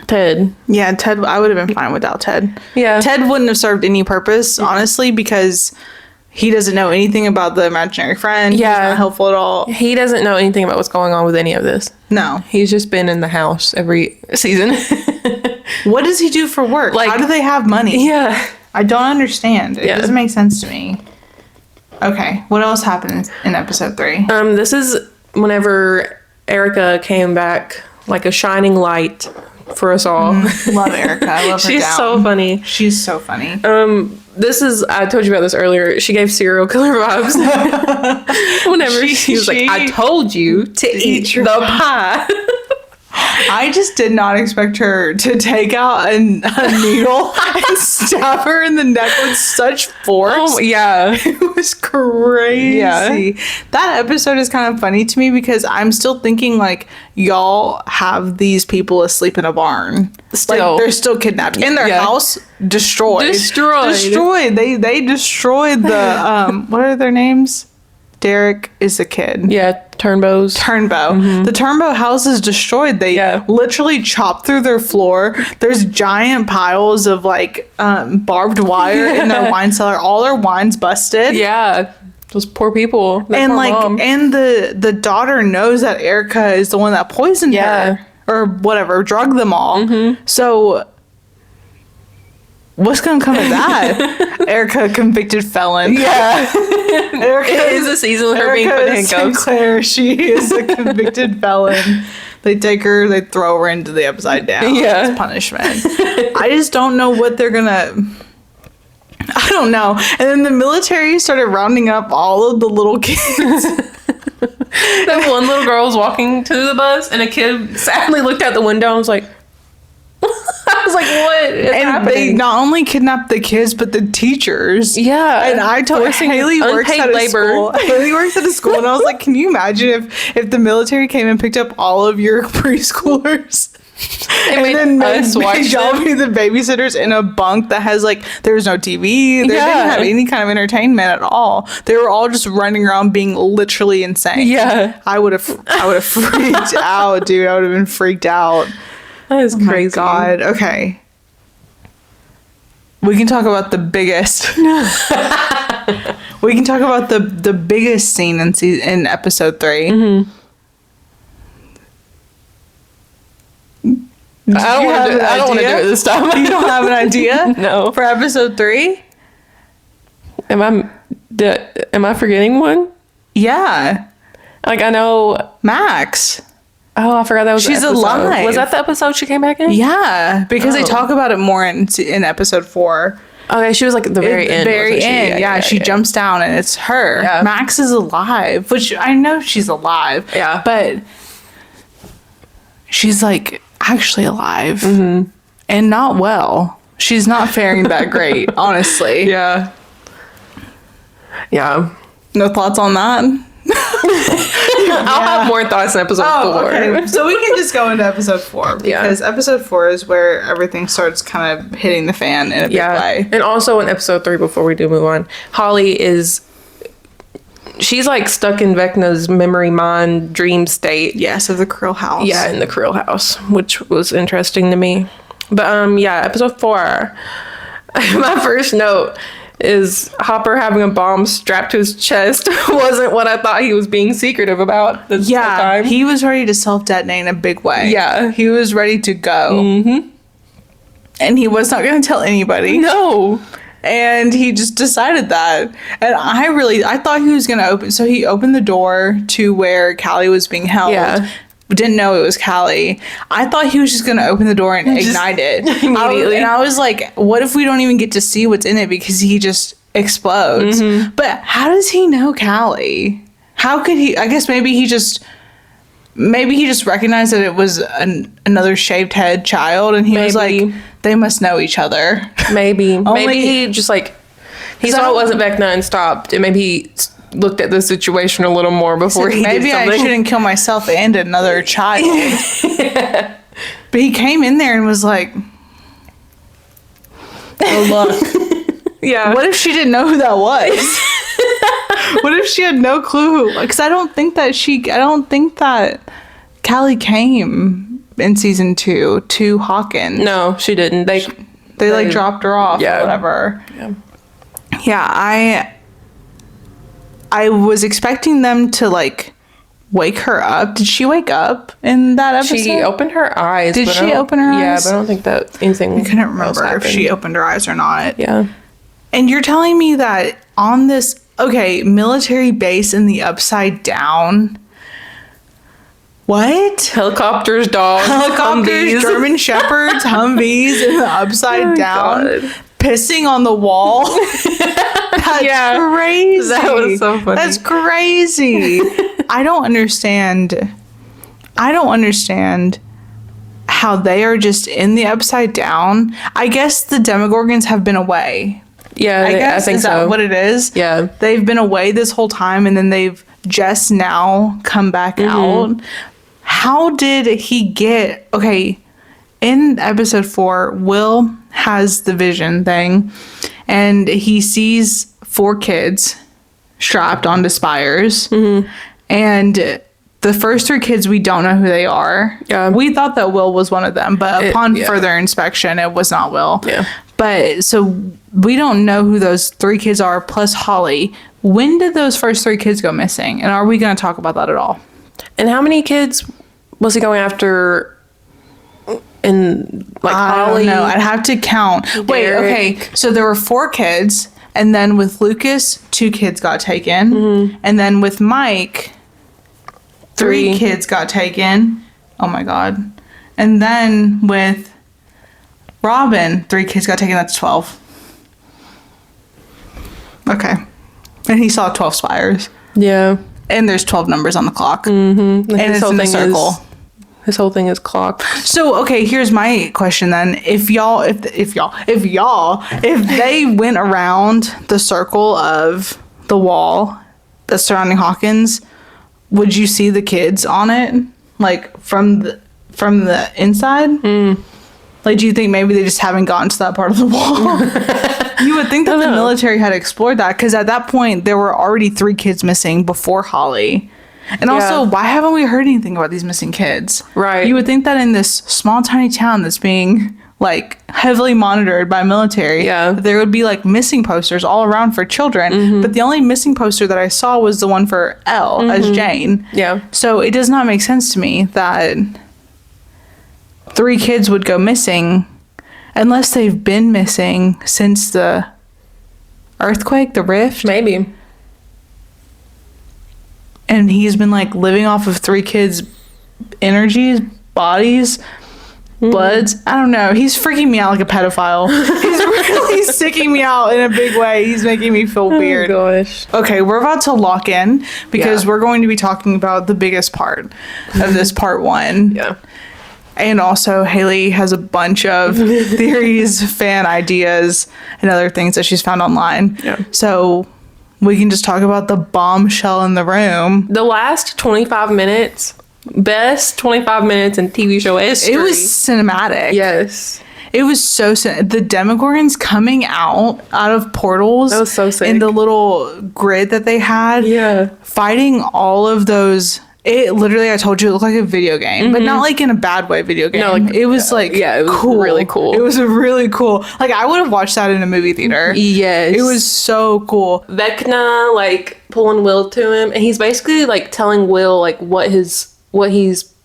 Speaker 2: Ted.
Speaker 1: Yeah, Ted, I would have been fine without Ted.
Speaker 2: Yeah.
Speaker 1: Ted wouldn't have served any purpose, honestly, because he doesn't know anything about the imaginary friend.
Speaker 2: Yeah.
Speaker 1: He's not helpful at all.
Speaker 2: He doesn't know anything about what's going on with any of this.
Speaker 1: No.
Speaker 2: He's just been in the house every season.
Speaker 1: What does he do for work?
Speaker 2: Like-
Speaker 1: How do they have money?
Speaker 2: Yeah.
Speaker 1: I don't understand. It
Speaker 2: Yeah.
Speaker 1: doesn't make sense to me. Okay, what else happened in episode 3?
Speaker 2: This is whenever Erica came back like a shining light for us all.
Speaker 1: Love Erica. I love her
Speaker 2: She's
Speaker 1: down.
Speaker 2: so funny.
Speaker 1: She's so funny.
Speaker 2: I told you about this earlier. She gave serial killer vibes. Whenever she was like, I told you to eat the pie.
Speaker 1: I just did not expect her to take out a needle and stab her in the neck with such force.
Speaker 2: Oh, yeah.
Speaker 1: It was crazy.
Speaker 2: Yeah.
Speaker 1: That episode is kind of funny to me because I'm still thinking like y'all have these people asleep in a barn.
Speaker 2: Still.
Speaker 1: Like, they're still kidnapped. In their house, destroyed. Destroyed. They destroyed the what are their names? Derek is the kid.
Speaker 2: Yeah, Turnbows.
Speaker 1: Turnbow. The Turnbow house is destroyed. They literally chopped through their floor. There's giant piles of like barbed wire in their wine cellar. All their wine's busted.
Speaker 2: Yeah, those poor people. That
Speaker 1: And
Speaker 2: poor
Speaker 1: like,
Speaker 2: mom.
Speaker 1: and the daughter knows that Erica is the one that poisoned her or whatever, drugged them all. So what's gonna come of that? Erica, convicted felon.
Speaker 2: Yeah.
Speaker 1: Erica
Speaker 2: It is a season with her being put in handcuffs.
Speaker 1: Sinclair, she is a convicted felon. They take her, they throw her into the upside down.
Speaker 2: Yeah.
Speaker 1: It's punishment. I just don't know what they're gonna. I don't know. And then the military started rounding up all of the little kids.
Speaker 2: That one little girl was walking to the bus, and a kid sadly looked out the window and was like, I was like, what is
Speaker 1: And
Speaker 2: happening?
Speaker 1: they not only kidnapped the kids, but the teachers.
Speaker 2: Yeah.
Speaker 1: And I told
Speaker 2: Forcing
Speaker 1: Haley works
Speaker 2: unpaid
Speaker 1: at a
Speaker 2: labor.
Speaker 1: school. Haley works at a school, and I was like, can you imagine if the military came and picked up all of your preschoolers? And then made y'all be the babysitters in a bunk that has like, there was no TV. They didn't have any kind of entertainment at all. They were all just running around being literally insane.
Speaker 2: Yeah.
Speaker 1: I would have freaked out, dude. I would have been freaked out.
Speaker 2: That is crazy.
Speaker 1: My God. Okay. We can talk about the biggest. We can talk about the biggest scene in episode 3.
Speaker 2: Mm-hmm. I don't want to do it this time.
Speaker 1: You don't have an idea?
Speaker 2: No.
Speaker 1: For episode 3?
Speaker 2: Am I forgetting one?
Speaker 1: Yeah.
Speaker 2: Like, I know.
Speaker 1: Max.
Speaker 2: Oh, I forgot that was.
Speaker 1: She's
Speaker 2: the episode.
Speaker 1: alive.
Speaker 2: Was that the episode she came back in?
Speaker 1: Yeah, because they
Speaker 2: Oh.
Speaker 1: talk about it more in episode 4.
Speaker 2: Okay, she was like at the very end.
Speaker 1: Very
Speaker 2: wasn't she?
Speaker 1: end. Yeah, she jumps down and it's her.
Speaker 2: Yeah.
Speaker 1: Max is alive, which I know she's alive.
Speaker 2: Yeah.
Speaker 1: But she's like actually alive and not well. She's not faring that great, honestly.
Speaker 2: Yeah. Yeah.
Speaker 1: No thoughts on that?
Speaker 2: I'll have more thoughts in episode 4.
Speaker 1: Okay. So we can just go into episode 4 because episode 4 is where everything starts kind of hitting the fan in a big way.
Speaker 2: And also in episode 3, before we do move on, Holly she's like stuck in Vecna's memory mind dream state.
Speaker 1: Yes, of the Krill house.
Speaker 2: Yeah, in the Krill house, which was interesting to me. But episode 4. My first note is Hopper having a bomb strapped to his chest wasn't what I thought he was being secretive about this whole time.
Speaker 1: He was ready to self-detonate in a big way.
Speaker 2: Yeah.
Speaker 1: He was ready to go. Mm-hmm. And he was not going to tell anybody.
Speaker 2: No.
Speaker 1: And he just decided that. And I thought he was going to open. So he opened the door to where Callie was being held.
Speaker 2: Yeah.
Speaker 1: Didn't know it was Callie. I thought he was just going to open the door and ignite it.
Speaker 2: Immediately.
Speaker 1: And I was like, what if we don't even get to see what's in it because he just explodes?
Speaker 2: Mm-hmm.
Speaker 1: But how does he know Callie? How could he? I guess maybe he just recognized that it was another shaved head child, and he was like, they must know each other.
Speaker 2: Maybe he just like he saw it wasn't Vecna and stopped, and maybe he looked at the situation a little more before he
Speaker 1: maybe
Speaker 2: did something.
Speaker 1: I shouldn't kill myself and another child. But he came in there and was like, oh look.
Speaker 2: Yeah.
Speaker 1: What if she didn't know who that was? What if she had no clue? Because I don't think that Callie came in season 2 to Hawkins.
Speaker 2: No, she didn't.
Speaker 1: They like dropped her off or whatever. Yeah, I was expecting them to like wake her up. Did she wake up in that episode?
Speaker 2: She opened her eyes.
Speaker 1: Did she open her eyes?
Speaker 2: Yeah, but I don't think that anything.
Speaker 1: I couldn't remember if she opened her eyes or not.
Speaker 2: Yeah.
Speaker 1: And you're telling me that on this military base in the Upside Down. What?
Speaker 2: Helicopters, dogs,
Speaker 1: Helicopters,
Speaker 2: Humvees.
Speaker 1: German Shepherds, Humvees in the Upside Down.
Speaker 2: God.
Speaker 1: Pissing on the wall. That's crazy.
Speaker 2: That was so funny.
Speaker 1: That's crazy. I don't understand how they are just in the Upside Down. I guess the Demogorgons have been away.
Speaker 2: Yeah, I think
Speaker 1: is
Speaker 2: so.
Speaker 1: That what it is?
Speaker 2: Yeah.
Speaker 1: They've been away this whole time, and then they've just now come back out. How did he get... Okay, in episode 4, Will has the vision thing, and he sees 4 kids strapped onto spires. And the first 3 kids, we don't know who they are.
Speaker 2: Yeah.
Speaker 1: We thought that Will was one of them, but upon further inspection, it was not Will.
Speaker 2: Yeah.
Speaker 1: But so we don't know who those 3 kids are, plus Holly. When did those first 3 kids go missing? And are we going to talk about that at all?
Speaker 2: And how many kids was he going after in, like, Holly?
Speaker 1: No, I'd have to count. Wait, okay. So there were 4 kids, and then with Lucas, 2 kids got taken. And then with Mike, 3 kids got taken. Oh my God. And then with Robin, 3 kids got taken. That's 12. Okay. And he saw 12 spires.
Speaker 2: Yeah.
Speaker 1: And there's 12 numbers on the clock. And it's in a circle.
Speaker 2: His whole thing is clocked.
Speaker 1: So, okay, here's my question then. If they went around the circle of the wall that's surrounding Hawkins, would you see the kids on it? Like, from the inside? Like, do you think maybe they just haven't gotten to that part of the wall? You would think that the military had explored that, because at that point, there were already 3 kids missing before Holly. And also, why haven't we heard anything about these missing kids?
Speaker 2: Right.
Speaker 1: You would think that in this small, tiny town that's being, like, heavily monitored by military, there would be, like, missing posters all around for children. But the only missing poster that I saw was the one for Elle as Jane.
Speaker 2: Yeah.
Speaker 1: So it does not make sense to me that 3 kids would go missing unless they've been missing since the earthquake, the rift.
Speaker 2: Maybe.
Speaker 1: And he's been, like, living off of 3 kids' energies, bodies, bloods. I don't know. He's freaking me out like a pedophile. He's really sicking me out in a big way. He's making me feel weird.
Speaker 2: Oh, gosh.
Speaker 1: Okay, we're about to lock in because we're going to be talking about the biggest part of this part 1.
Speaker 2: Yeah.
Speaker 1: And also, Haley has a bunch of theories, fan ideas, and other things that she's found online.
Speaker 2: Yeah.
Speaker 1: So we can just talk about the bombshell in the room.
Speaker 2: The last 25 minutes, best 25 minutes in TV show history.
Speaker 1: It was cinematic.
Speaker 2: Yes.
Speaker 1: It was so the Demogorgons coming out of portals.
Speaker 2: That was so sick.
Speaker 1: In the little grid that they had.
Speaker 2: Yeah.
Speaker 1: Fighting all of those. It literally, I told you, it looked like a video game, but not like in a bad way video game.
Speaker 2: No, like,
Speaker 1: it was like,
Speaker 2: it was
Speaker 1: cool.
Speaker 2: really cool.
Speaker 1: It was really cool. Like, I would have watched that in a movie theater.
Speaker 2: Yes.
Speaker 1: It was so cool.
Speaker 2: Vecna, like, pulling Will to him, and he's basically, like, telling Will, like, what he's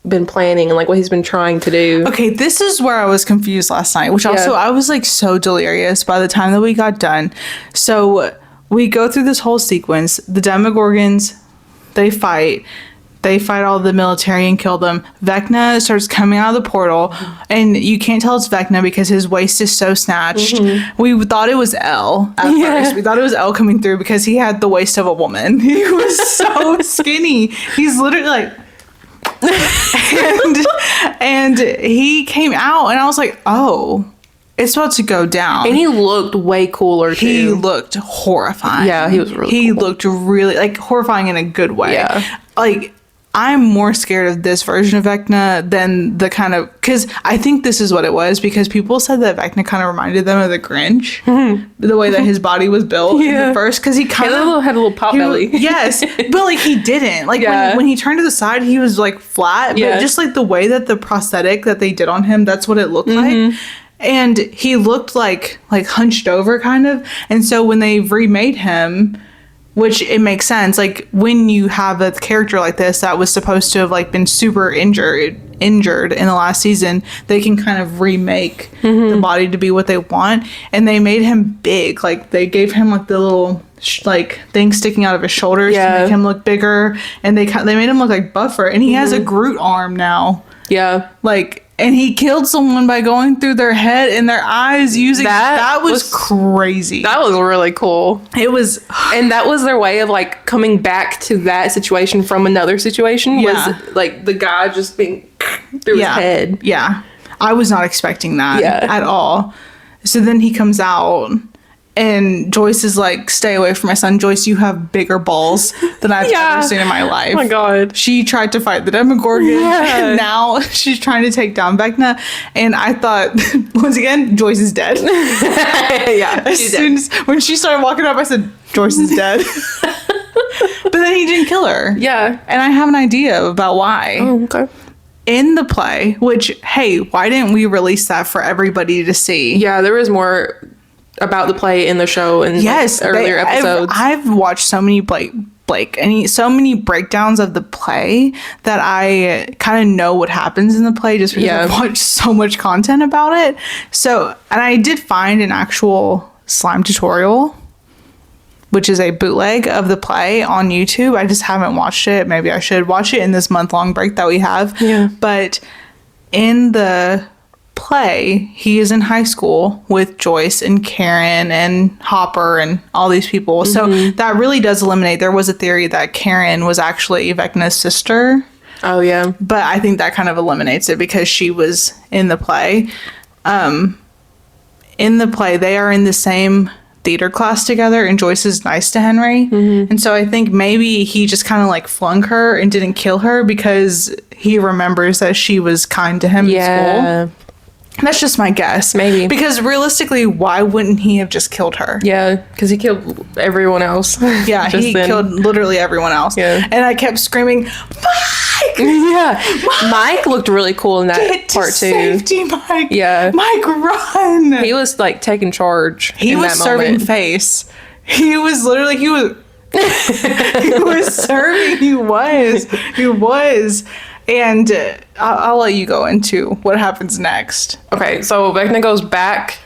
Speaker 2: been planning and, like, what he's been trying to do.
Speaker 1: Okay, this is where I was confused last night, which also, I was, like, so delirious by the time that we got done. So, we go through this whole sequence. The Demogorgons, they fight all the military and kill them. Vecna starts coming out of the portal, and you can't tell it's Vecna because his waist is so snatched. We thought it was Elle at first. We thought it was Elle coming through because he had the waist of a woman. He was so skinny. He's literally like... and he came out, and I was like, oh... It's about to go down.
Speaker 2: And he looked way cooler, too.
Speaker 1: He looked horrifying.
Speaker 2: Yeah, he was really
Speaker 1: He
Speaker 2: cool.
Speaker 1: looked really, like, horrifying in a good way.
Speaker 2: Yeah.
Speaker 1: Like... I'm more scared of this version of Vecna than the kind of, because I think this is what it was, because people said that Vecna kind of reminded them of the Grinch, the way that his body was built in the first, because he kind of
Speaker 2: had a little pot belly.
Speaker 1: Yes, but like he didn't. Like when he turned to the side, he was like flat, but just like the way that the prosthetic that they did on him, that's what it looked like. And he looked like hunched over kind of. And so when they remade him, which it makes sense, like when you have a character like this that was supposed to have like been super injured in the last season, they can kind of remake the body to be what they want. And they made him big. Like they gave him like the little like thing sticking out of his shoulders to make him look bigger. And they made him look like buffer. And he has a Groot arm now. Yeah. Like, and he killed someone by going through their head and their eyes using that was crazy.
Speaker 2: That was really cool.
Speaker 1: It was,
Speaker 2: and that was their way of like coming back to that situation from another situation. Was like the guy just being through his head.
Speaker 1: Yeah, I was not expecting that at all. So then he comes out. And Joyce is like, stay away from my son. Joyce, you have bigger balls than I've ever seen in my life.
Speaker 2: Oh my God.
Speaker 1: She tried to fight the Demogorgon. And now she's trying to take down Vecna. And I thought, once again, Joyce is dead. When she started walking up, I said, Joyce is dead. But then he didn't kill her. Yeah. And I have an idea about why.
Speaker 2: Oh, okay.
Speaker 1: In the play, which, hey, why didn't we release that for everybody to see?
Speaker 2: Yeah, there was more about the play in the show and earlier episodes.
Speaker 1: I've watched so many so many breakdowns of the play that I kind of know what happens in the play just because I've watched so much content about it. So, and I did find an actual slime tutorial, which is a bootleg of the play on YouTube. I just haven't watched it. Maybe I should watch it in this month-long break that we have. Yeah. But in the play, he is in high school with Joyce and Karen and Hopper and all these people. So that really does eliminate. There was a theory that Karen was actually Vecna's sister.
Speaker 2: Oh, yeah.
Speaker 1: But I think that kind of eliminates it because she was in the play. In the play, they are in the same theater class together, and Joyce is nice to Henry. And so I think maybe he just kind of like flung her and didn't kill her because he remembers that she was kind to him in school. That's just my guess. Maybe. Because realistically, why wouldn't he have just killed her?
Speaker 2: Yeah, because he killed everyone else.
Speaker 1: Yeah, he killed literally everyone else. Yeah. And I kept screaming, Mike!
Speaker 2: Yeah. Mike looked really cool in that part too.
Speaker 1: Safety, Mike. Yeah. Mike, run!
Speaker 2: He was like taking charge.
Speaker 1: He was serving face. He was literally, he was serving. He was. And I'll let you go into what happens next.
Speaker 2: Okay, so Vecna goes back.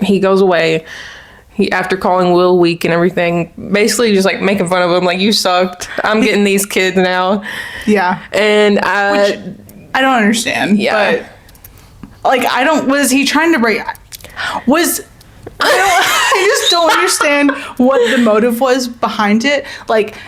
Speaker 2: He goes away. He, after calling Will weak and everything, basically just like making fun of him, like, you sucked. I'm getting these kids now. Yeah. And
Speaker 1: which I don't understand. Yeah. But like, was he trying to break? I just don't understand what the motive was behind it. Like,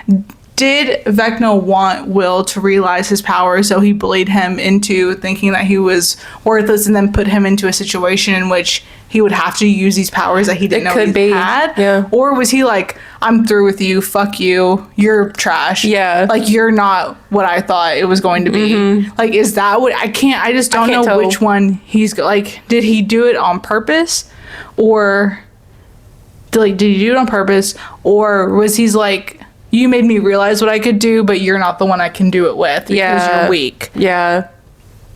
Speaker 1: did Vecna want Will to realize his power, so he bullied him into thinking that he was worthless and then put him into a situation in which he would have to use these powers that he didn't know he had? Yeah. Or was he like, I'm through with you, fuck you, you're trash. Yeah. Like, you're not what I thought it was going to be. Like, is that what, I just don't know tell. Which one he's, like, did he do it on purpose? Or, did he do it on purpose? Or was he's like, you made me realize what I could do, but you're not the one I can do it with because you're weak. Yeah.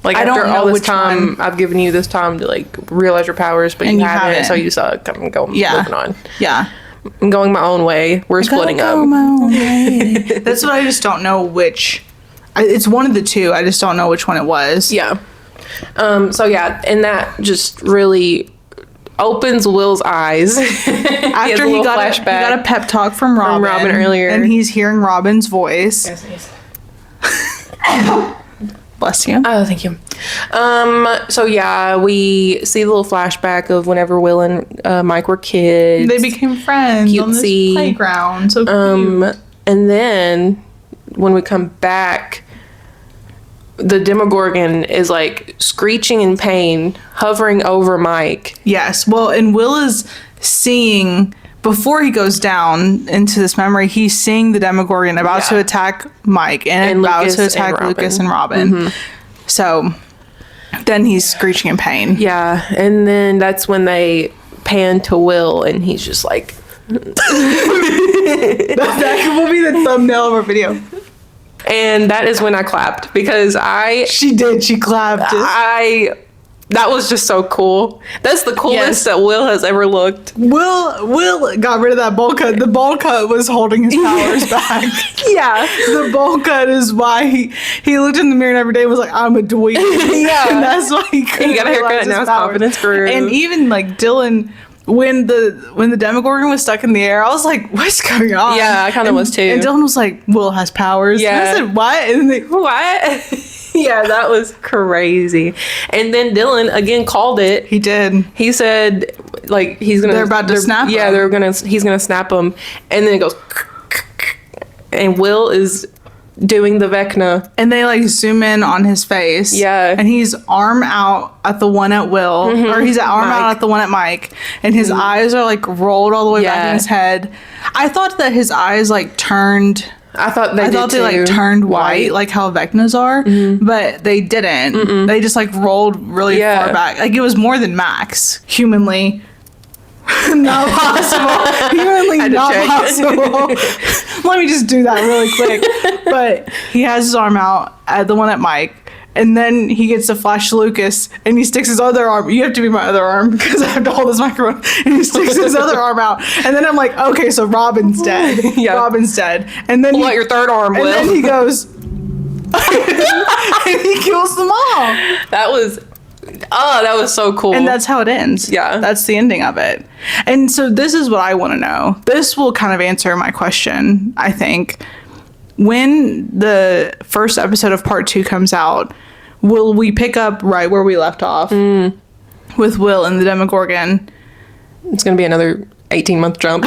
Speaker 1: Like, after all this time, I've given you this time to, like, realize your powers, but you haven't, so you suck. I'm going, moving on. Yeah. I'm going my own way. We're splitting up. My own way. That's what I just don't know which. It's one of the two. I just don't know which one it was. Yeah.
Speaker 2: So, yeah, and that just really opens Will's eyes.
Speaker 1: After he got a pep talk from Robin
Speaker 2: earlier,
Speaker 1: and he's hearing Robin's voice. Yes. Bless you.
Speaker 2: Oh, thank you. So yeah, we see a little flashback of whenever Will and Mike were kids.
Speaker 1: They became friends on this playground. So cute.
Speaker 2: And then when we come back, the Demogorgon is like screeching in pain, hovering over Mike.
Speaker 1: Yes. Well, and Will is seeing, before he goes down into this memory, he's seeing the Demogorgon about to attack Mike and about
Speaker 2: Lucas
Speaker 1: to attack Lucas and Robin. So then he's screeching in pain.
Speaker 2: Yeah, and then that's when they pan to Will, and he's just like...
Speaker 1: That will be the thumbnail of our video.
Speaker 2: And that is when I clapped, because
Speaker 1: She did. She clapped.
Speaker 2: That was just so cool. That's the coolest that Will has ever looked.
Speaker 1: Will got rid of that bowl cut. The bowl cut was holding his powers back.
Speaker 2: Yeah.
Speaker 1: The bowl cut is why he looked in the mirror every day and was like, I'm a dweeb.
Speaker 2: Yeah.
Speaker 1: And that's why he couldn't.
Speaker 2: He got a haircut and now his confidence grew.
Speaker 1: And even like Dylan, when the Demogorgon was stuck in the air, I was like, what's going on?
Speaker 2: Yeah, I kind of was too.
Speaker 1: And Dylan was like, Will has powers.
Speaker 2: Yeah.
Speaker 1: And I said, what? And they,
Speaker 2: what? Yeah, that was crazy. And then Dylan again called it.
Speaker 1: he did.
Speaker 2: He said, like,
Speaker 1: They're about to snap
Speaker 2: Yeah,
Speaker 1: him.
Speaker 2: he's gonna snap him. And then it goes, and Will is doing the Vecna.
Speaker 1: And they like zoom in on his face.
Speaker 2: Yeah.
Speaker 1: And he's arm out at the one at Will. Or he's arm out at the one at Mike. And his eyes are like rolled all the way back in his head. I thought that his eyes like turned.
Speaker 2: I thought they
Speaker 1: like turned white, like how Vecnas are, but they didn't. They just like rolled really far back. Like it was more than Max. Humanly not possible. Humanly not possible. Let me just do that really quick. But he has his arm out at the one at Mike. And then he gets to flash Lucas, and he sticks his other arm. You have to be my other arm because I have to hold this microphone. And he sticks his other arm out. And then I'm like, okay, so Robin's dead.
Speaker 2: Yeah.
Speaker 1: Robin's dead. And then
Speaker 2: Pull out your third arm, Will.
Speaker 1: And then he goes, and he kills them all.
Speaker 2: That was so cool.
Speaker 1: And that's how it ends.
Speaker 2: Yeah.
Speaker 1: That's the ending of it. And so this is what I want to know. This will kind of answer my question, I think. When the first episode of part 2 comes out, will we pick up right where we left off with Will and the Demogorgon?
Speaker 2: It's going to be another 18-month jump.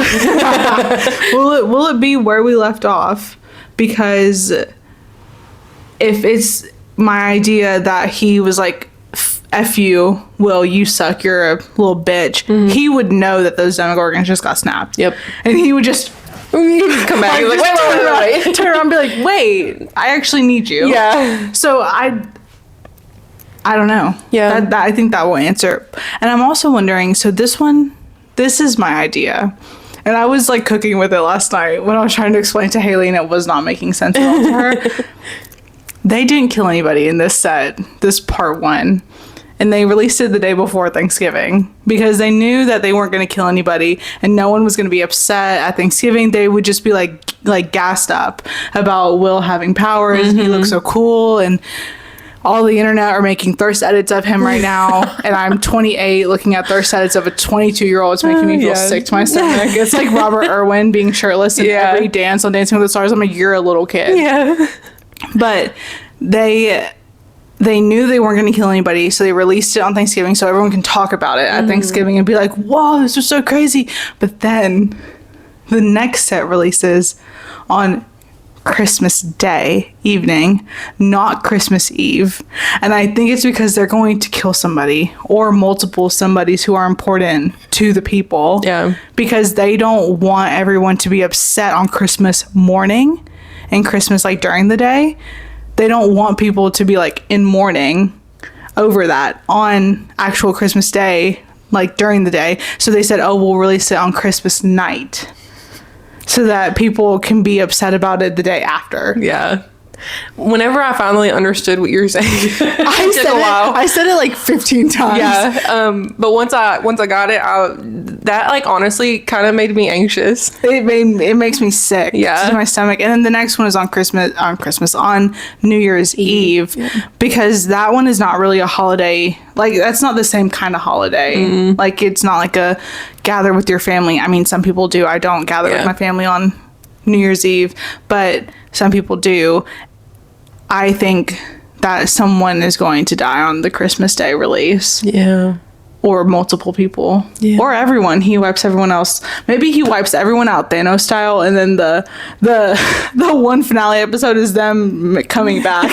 Speaker 1: Will it be where we left off? Because if it's my idea that he was like, F you, Will, you suck, you're a little bitch, he would know that those Demogorgons just got snapped.
Speaker 2: Yep.
Speaker 1: And he would just
Speaker 2: come back. Like, wait.
Speaker 1: Turn around and be like, wait, I actually need you.
Speaker 2: Yeah.
Speaker 1: So I don't know.
Speaker 2: Yeah.
Speaker 1: That I think that will answer. And I'm also wondering, so this is my idea. And I was like cooking with it last night when I was trying to explain to Haley and it was not making sense at all to her. They didn't kill anybody in this part 1. And they released it the day before Thanksgiving because they knew that they weren't going to kill anybody and no one was going to be upset at Thanksgiving. They would just be like gassed up about Will having powers. He looks so cool, and all the internet are making thirst edits of him right now. And I'm 28 looking at thirst edits of a 22-year-old. It's making me feel sick to my stomach. It's like Robert Irwin being shirtless in every dance on Dancing with the Stars. I'm like, you're a little kid.
Speaker 2: Yeah.
Speaker 1: But they knew they weren't going to kill anybody, so they released it on Thanksgiving so everyone can talk about it at Thanksgiving and be like, whoa, this was so crazy. But then the next set releases on Christmas Day evening, not Christmas Eve. And I think it's because they're going to kill somebody or multiple somebodies who are important to the people.
Speaker 2: Yeah.
Speaker 1: Because they don't want everyone to be upset on Christmas morning and Christmas like during the day. They don't want people to be like in mourning over that on actual Christmas Day, like during the day. So they said, oh, we'll release it on Christmas night so that people can be upset about it the day after.
Speaker 2: Yeah. Whenever I finally understood what you were saying,
Speaker 1: I said it like 15 times.
Speaker 2: Yeah. But once I got it, that like honestly kind of made me anxious.
Speaker 1: It makes me sick to my stomach. And then the next one is on New Year's Eve, because that one is not really a holiday. Like that's not the same kind of holiday. Like it's not like a gather with your family. I mean, some people do. I don't gather with my family on New Year's Eve, but some people do. I think that someone is going to die on the Christmas Day release.
Speaker 2: Yeah.
Speaker 1: Or multiple people.
Speaker 2: Yeah.
Speaker 1: Or everyone. He wipes everyone else. Maybe he wipes everyone out Thanos style, and then the one finale episode is them coming back.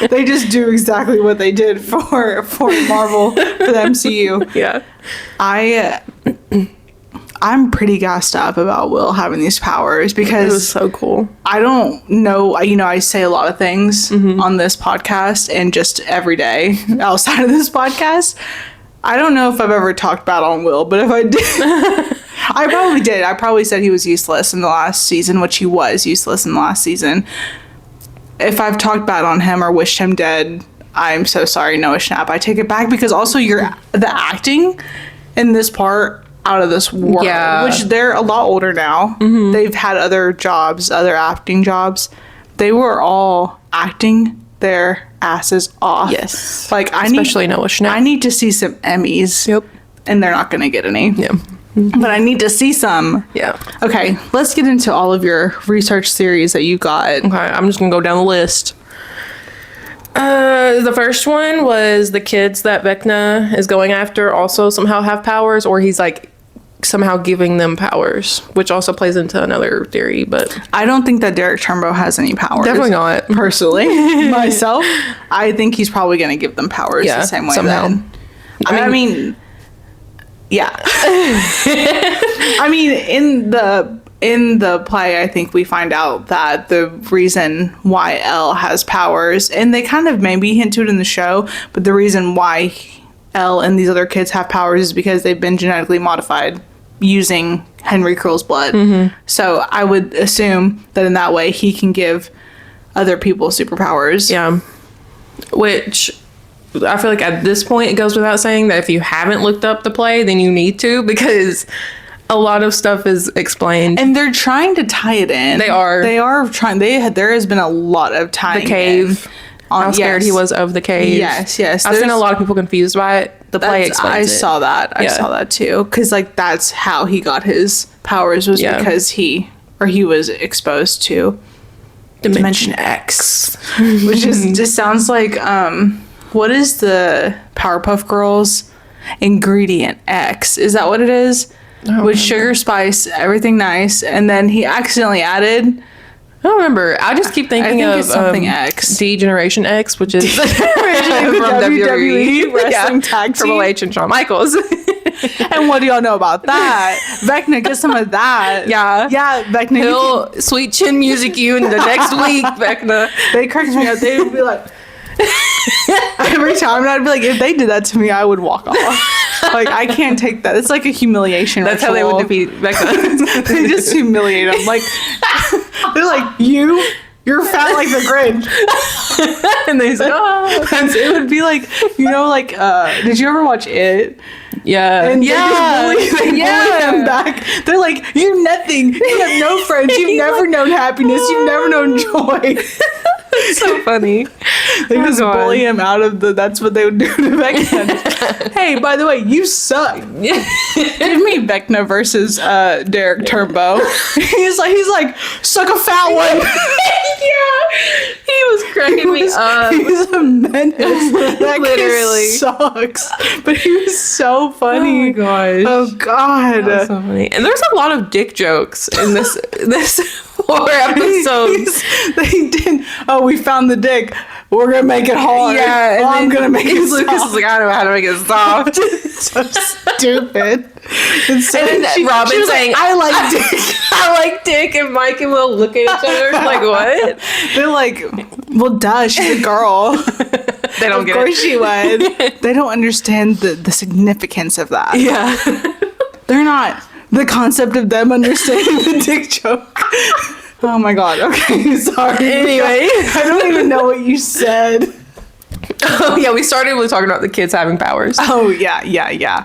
Speaker 1: They just do exactly what they did for Marvel, for the MCU.
Speaker 2: Yeah.
Speaker 1: I'm pretty gassed up about Will having these powers because
Speaker 2: It was so cool.
Speaker 1: I don't know, I say a lot of things on this podcast and just every day outside of this podcast. I don't know if I've ever talked bad on Will, but if I did, I probably did. I probably said he was useless in the last season, which he was useless in the last season. If I've talked bad on him or wished him dead, I'm so sorry, Noah Schnapp. I take it back because also the acting in this part out of this world.
Speaker 2: Yeah.
Speaker 1: Which they're a lot older now. They've had other jobs, other acting jobs. They were all acting their asses off.
Speaker 2: Yes.
Speaker 1: Like
Speaker 2: Especially Noah Schnapp.
Speaker 1: I need to see some Emmys.
Speaker 2: Yep.
Speaker 1: And they're not going to get any.
Speaker 2: Yeah.
Speaker 1: But I need to see some.
Speaker 2: Yeah.
Speaker 1: Okay, let's get into all of your research theories that you got.
Speaker 2: Okay, I'm just gonna go down the list. The first one was the kids that Vecna is going after also somehow have powers, or he's like somehow giving them powers, which also plays into another theory, but
Speaker 1: I don't think that Derek Turnbow has any powers.
Speaker 2: definitely not.
Speaker 1: Personally, myself, I think he's probably going to give them powers the same way.
Speaker 2: somehow.
Speaker 1: Then. I mean, yeah. I mean, in the play, I think we find out that the reason why Elle has powers, and they kind of maybe hint to it in the show, but the reason why Elle and these other kids have powers is because they've been genetically modified using Henry Krill's blood. So I would assume that in that way he can give other people superpowers.
Speaker 2: Yeah. Which I feel like at this point it goes without saying that if you haven't looked up the play, then you need to, because a lot of stuff is explained.
Speaker 1: And they're trying to tie it in.
Speaker 2: They are
Speaker 1: trying. There has been a lot of tying
Speaker 2: The cave. How scared he was of the cave.
Speaker 1: Yes.
Speaker 2: I've seen a lot of people confused by it. The play explains it.
Speaker 1: I saw that. I saw that too. Because that's how he got his powers was because he was exposed to Dimension X, which is just sounds like what is the Powerpuff Girls ingredient X? Is that what it is? With sugar, spice, everything nice, and then he accidentally added.
Speaker 2: I don't remember. I just keep thinking of
Speaker 1: it's something X.
Speaker 2: D Generation X, which is from
Speaker 1: WWE wrestling tag team.
Speaker 2: Triple H and Shawn Michaels.
Speaker 1: And what do y'all know about that? Vecna, get some of that. Yeah, Vecna.
Speaker 2: He'll sweet chin music you in the next week, Vecna.
Speaker 1: They cracked me up. They would be like, every time, and I'd be like, if they did that to me, I would walk off. Like, I can't take that. It's like a humiliation.
Speaker 2: That's how they would defeat Vecna.
Speaker 1: They just humiliate him. Like, they're like, you're fat like the Grinch.
Speaker 2: And he's like, oh.
Speaker 1: It would be like, did you ever watch It?
Speaker 2: Yeah.
Speaker 1: And they bully him back. They're like, you're nothing. You have no friends. You've never known happiness. You've never known joy.
Speaker 2: It's so funny.
Speaker 1: They just bully him out of that's what they would do to Vecna. Hey, by the way, you suck. Give me Vecna versus Derek Turnbow. He's like, suck a fat one.
Speaker 2: Yeah. He was cracking me up.
Speaker 1: He's a menace. That
Speaker 2: Literally.
Speaker 1: kid sucks. But he was so funny.
Speaker 2: Oh my gosh.
Speaker 1: Oh God.
Speaker 2: That's so funny. And there's a lot of dick jokes in this 4 episodes.
Speaker 1: They did. Oh, we found the dick. We're gonna make it hard.
Speaker 2: Yeah, and
Speaker 1: I'm gonna make it
Speaker 2: Lucas
Speaker 1: soft.
Speaker 2: is like, I don't know how to make it soft.
Speaker 1: So stupid. And so
Speaker 2: And then Robin
Speaker 1: was
Speaker 2: saying,
Speaker 1: like, I like dick.
Speaker 2: I like dick, and Mike and Will look at each other like, what?
Speaker 1: They're like, well, duh, she's a girl.
Speaker 2: They don't
Speaker 1: Of
Speaker 2: get
Speaker 1: course
Speaker 2: it.
Speaker 1: she would. They don't understand the significance of that.
Speaker 2: Yeah.
Speaker 1: They're not. The concept of them understanding the dick joke. Oh my God. Okay, sorry.
Speaker 2: Anyway.
Speaker 1: I don't even know what you said.
Speaker 2: Oh, yeah, we started with talking about the kids having powers.
Speaker 1: Oh, yeah.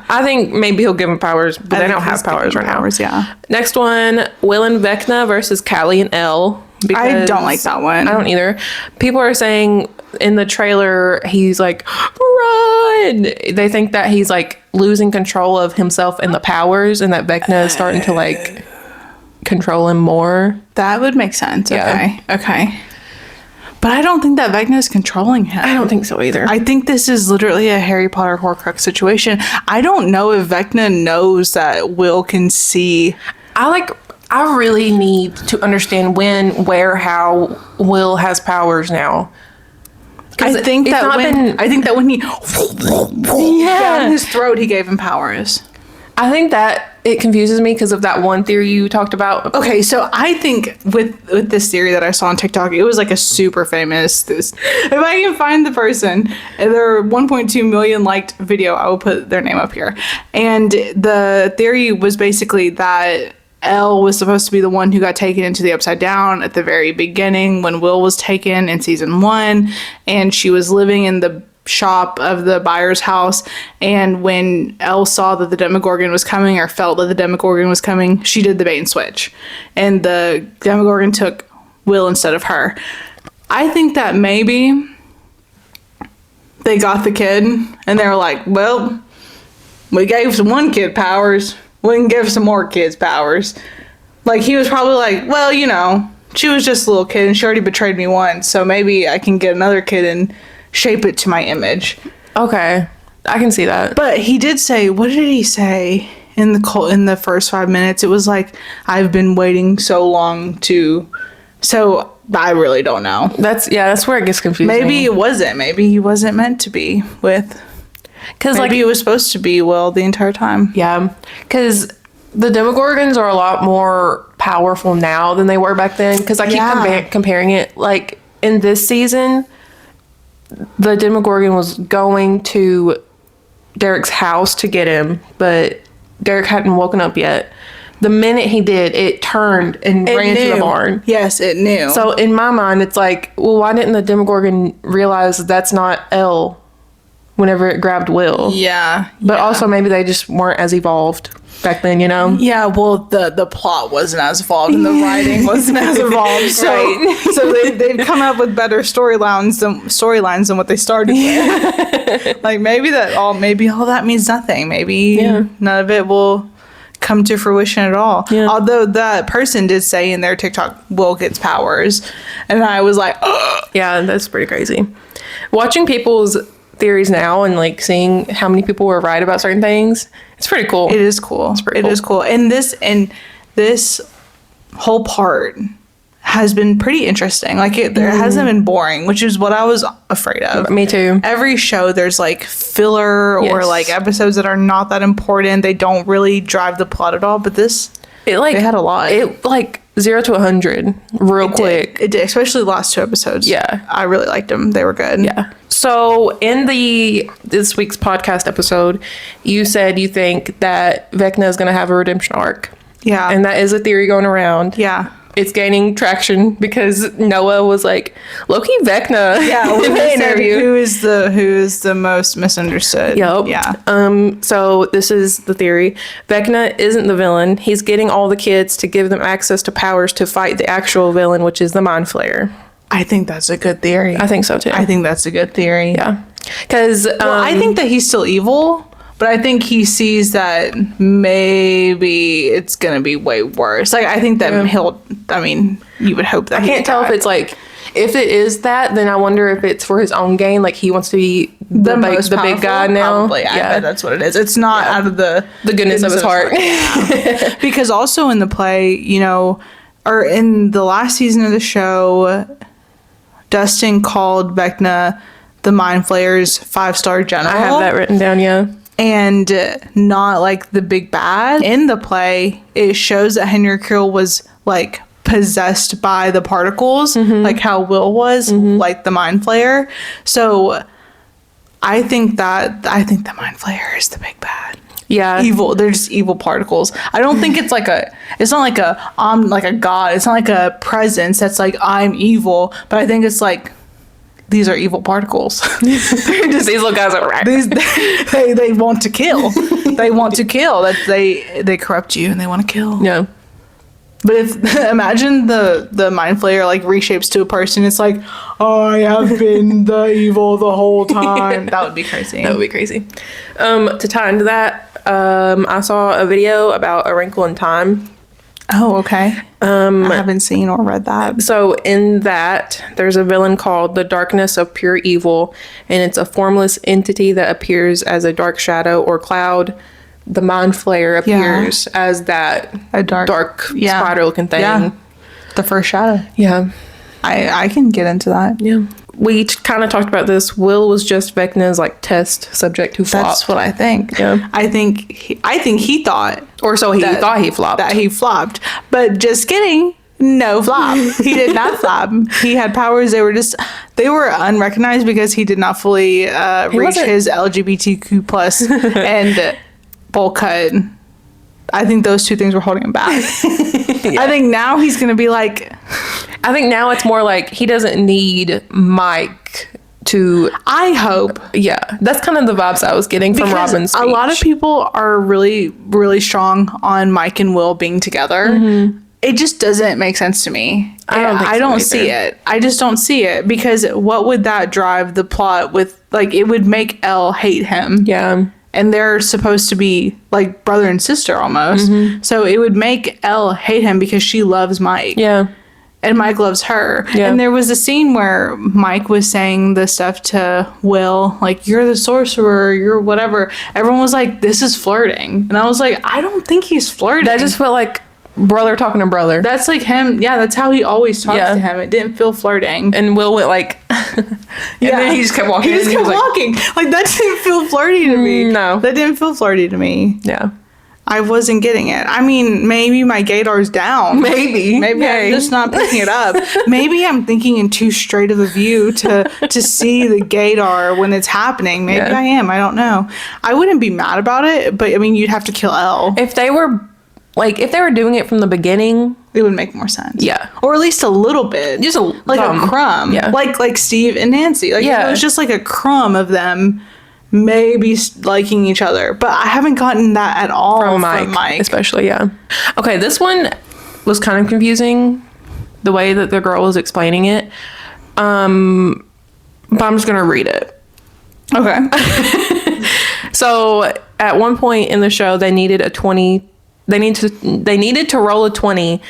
Speaker 2: I think maybe he'll give them powers, but they don't have powers right now.
Speaker 1: Yeah.
Speaker 2: Next one, Will and Vecna versus Callie and Elle.
Speaker 1: I don't like that one.
Speaker 2: I don't either. People are saying in the trailer, he's like, run! They think that he's like losing control of himself and the powers, and that Vecna is starting to like control him more.
Speaker 1: That would make sense.
Speaker 2: Yeah.
Speaker 1: Okay. But I don't think that Vecna is controlling him.
Speaker 2: I don't think so either.
Speaker 1: I think this is literally a Harry Potter Horcrux situation. I don't know if Vecna knows that Will can see.
Speaker 2: I really need to understand when, where, how Will has powers now.
Speaker 1: I think that when he
Speaker 2: Yeah.
Speaker 1: down his throat, he gave him powers.
Speaker 2: I think that it confuses me because of that one theory you talked about.
Speaker 1: Okay, so I think with this theory that I saw on TikTok, it was like a super famous. If I can find the person, their 1.2 million liked video, I will put their name up here. And the theory was basically that Elle was supposed to be the one who got taken into the Upside Down at the very beginning when Will was taken in season 1, and she was living in the shop of the buyer's house, and when Elle saw that the Demogorgon was coming, or felt that the Demogorgon was coming, she did the bait and switch, and the Demogorgon took Will instead of her. I think that maybe they got the kid and they were like, well, we gave some one kid powers, we can give some more kids powers. Like, he was probably like, well, you know, she was just a little kid and she already betrayed me once, so maybe I can get another kid and shape it to my image.
Speaker 2: Okay, I can see that.
Speaker 1: But he did say, what did he say in the first 5 minutes? It was like, I've been waiting so long to. So I really don't know.
Speaker 2: That's where it gets confusing.
Speaker 1: Maybe it wasn't. Maybe he wasn't meant to be with. Because maybe it was supposed to be Will the entire time.
Speaker 2: Yeah, because the Demogorgons are a lot more powerful now than they were back then. Because I keep comparing it. Like, in this season, the Demogorgon was going to Derek's house to get him, but Derek hadn't woken up yet. The minute he did, it turned and ran to the barn.
Speaker 1: Yes, it knew.
Speaker 2: So in my mind, it's like, well, why didn't the Demogorgon realize that's not Elle whenever it grabbed Will?
Speaker 1: Yeah.
Speaker 2: But also maybe they just weren't as evolved back then, you know?
Speaker 1: Yeah, well, the plot wasn't as evolved and the writing wasn't as evolved. So,
Speaker 2: Right.
Speaker 1: So they've come up with better storylines than what they started with. Like, maybe all that means nothing. Maybe none of it will come to fruition at all.
Speaker 2: Yeah.
Speaker 1: Although that person did say in their TikTok, Will gets powers. And I was like, ugh.
Speaker 2: Yeah, that's pretty crazy. Watching people's theories now and like seeing how many people were right about certain things, it's pretty cool.
Speaker 1: It is cool. It is cool. And this whole part has been pretty interesting. Like, it hasn't been boring, which is what I was afraid of.
Speaker 2: Me too.
Speaker 1: Every show there's like filler or like episodes that are not that important. They don't really drive the plot at all. But this, they had a lot.
Speaker 2: It like 0 to 100 real quick.
Speaker 1: It did, especially the last 2 episodes.
Speaker 2: Yeah,
Speaker 1: I really liked them. They were good.
Speaker 2: Yeah. So in this week's podcast episode, you said you think that Vecna is going to have a redemption arc.
Speaker 1: Yeah.
Speaker 2: And that is a theory going around.
Speaker 1: Yeah.
Speaker 2: It's gaining traction because Noah was like, Loki Vecna.
Speaker 1: Yeah,
Speaker 2: in the interview.
Speaker 1: Who is the most misunderstood?
Speaker 2: Yep.
Speaker 1: Yeah.
Speaker 2: So this is the theory. Vecna isn't the villain. He's getting all the kids to give them access to powers to fight the actual villain, which is the Mind Flayer.
Speaker 1: I think that's a good theory.
Speaker 2: I think so too.
Speaker 1: I think that's a good theory.
Speaker 2: Yeah. Because
Speaker 1: I think that he's still evil. But I think he sees that maybe it's going to be way worse. Like, I think that you would hope that
Speaker 2: I can't tell if it's like, if it is that, then I wonder if it's for his own gain. Like, he wants to be the big guy now.
Speaker 1: Probably. Yeah. I bet that's what it is. It's not out of the
Speaker 2: goodness of his heart.
Speaker 1: Yeah. Because also in the play, you know, or in the last season of the show, Dustin called Vecna the Mind Flayer's 5-star general.
Speaker 2: I have that written down, yeah.
Speaker 1: And not like the big bad. In the play, it shows that Henry Creel was like possessed by the particles, like how Will was, like the Mind Flayer. So I think the Mind Flayer is the big bad.
Speaker 2: Yeah.
Speaker 1: Evil. They're just evil particles. I don't think it's not like a god. It's not like a presence that's like, I'm evil. But I think it's like, these are evil particles.
Speaker 2: Just these little guys are right.
Speaker 1: They want to kill. They want to kill. That they corrupt you and they want to kill.
Speaker 2: Yeah.
Speaker 1: But imagine the Mind Flayer like reshapes to a person. It's like, I have been the evil the whole time. That would be crazy.
Speaker 2: That would be crazy. To tie into that, I saw a video about A Wrinkle in Time.
Speaker 1: Oh, okay. I haven't seen or read that.
Speaker 2: So in that, there's a villain called the Darkness of Pure Evil, and it's a formless entity that appears as a dark shadow or cloud. The Mind Flayer appears as a dark spider-looking thing.
Speaker 1: Yeah. The first shadow.
Speaker 2: Yeah.
Speaker 1: I can get into that.
Speaker 2: Yeah. we kind of talked about this. Will was just Vecna's like test subject who flopped.
Speaker 1: That's what I think.
Speaker 2: Yeah.
Speaker 1: I think he thought,
Speaker 2: Or so he thought he flopped.
Speaker 1: that he flopped. But just kidding. No flop. He did not flop. He had powers. They were unrecognized because he did not fully reach his LGBTQ plus and bowl cut. I think those two things were holding him back. I think now he's going to be like...
Speaker 2: I think now it's more like he doesn't need Mike to...
Speaker 1: I hope.
Speaker 2: Yeah. That's kind of the vibes I was getting from Robin's speech.
Speaker 1: A lot of people are really, really strong on Mike and Will being together. Mm-hmm. It just doesn't make sense to me. I don't see it. I just don't see it, because what would that drive the plot with? Like, it would make Elle hate him.
Speaker 2: Yeah.
Speaker 1: And they're supposed to be like brother and sister almost. Mm-hmm. So it would make Elle hate him because she loves Mike.
Speaker 2: Yeah.
Speaker 1: And Mike loves her. Yeah. And there was a scene where Mike was saying the stuff to Will, like, you're the sorcerer, you're whatever. Everyone was like, this is flirting. And I was like, I don't think he's flirting.
Speaker 2: That just felt like brother talking to brother.
Speaker 1: That's like him. Yeah, that's how he always talks to him. It didn't feel flirting.
Speaker 2: And Will went like... and then he just kept walking.
Speaker 1: He just kept walking. Like, that didn't feel flirty to me.
Speaker 2: No.
Speaker 1: That didn't feel flirty to me.
Speaker 2: Yeah.
Speaker 1: I wasn't getting it. I mean, maybe my gaydar's down. Maybe I'm just not picking it up. Maybe I'm thinking in too straight of a view to see the gaydar when it's happening. Maybe I am. I don't know. I wouldn't be mad about it, but I mean, you'd have to kill Elle.
Speaker 2: If they were doing it from the beginning,
Speaker 1: it would make more sense.
Speaker 2: Yeah.
Speaker 1: Or at least a little bit.
Speaker 2: Just a
Speaker 1: crumb.
Speaker 2: Yeah.
Speaker 1: Like Steve and Nancy. Like, it was just like a crumb of them maybe liking each other, but I haven't gotten that at all from Mike.
Speaker 2: Especially. Yeah. Okay, this one was kind of confusing, the way that the girl was explaining it, but I'm just gonna read it.
Speaker 1: Okay.
Speaker 2: So at one point in the show, they needed a 20. They needed to roll a 20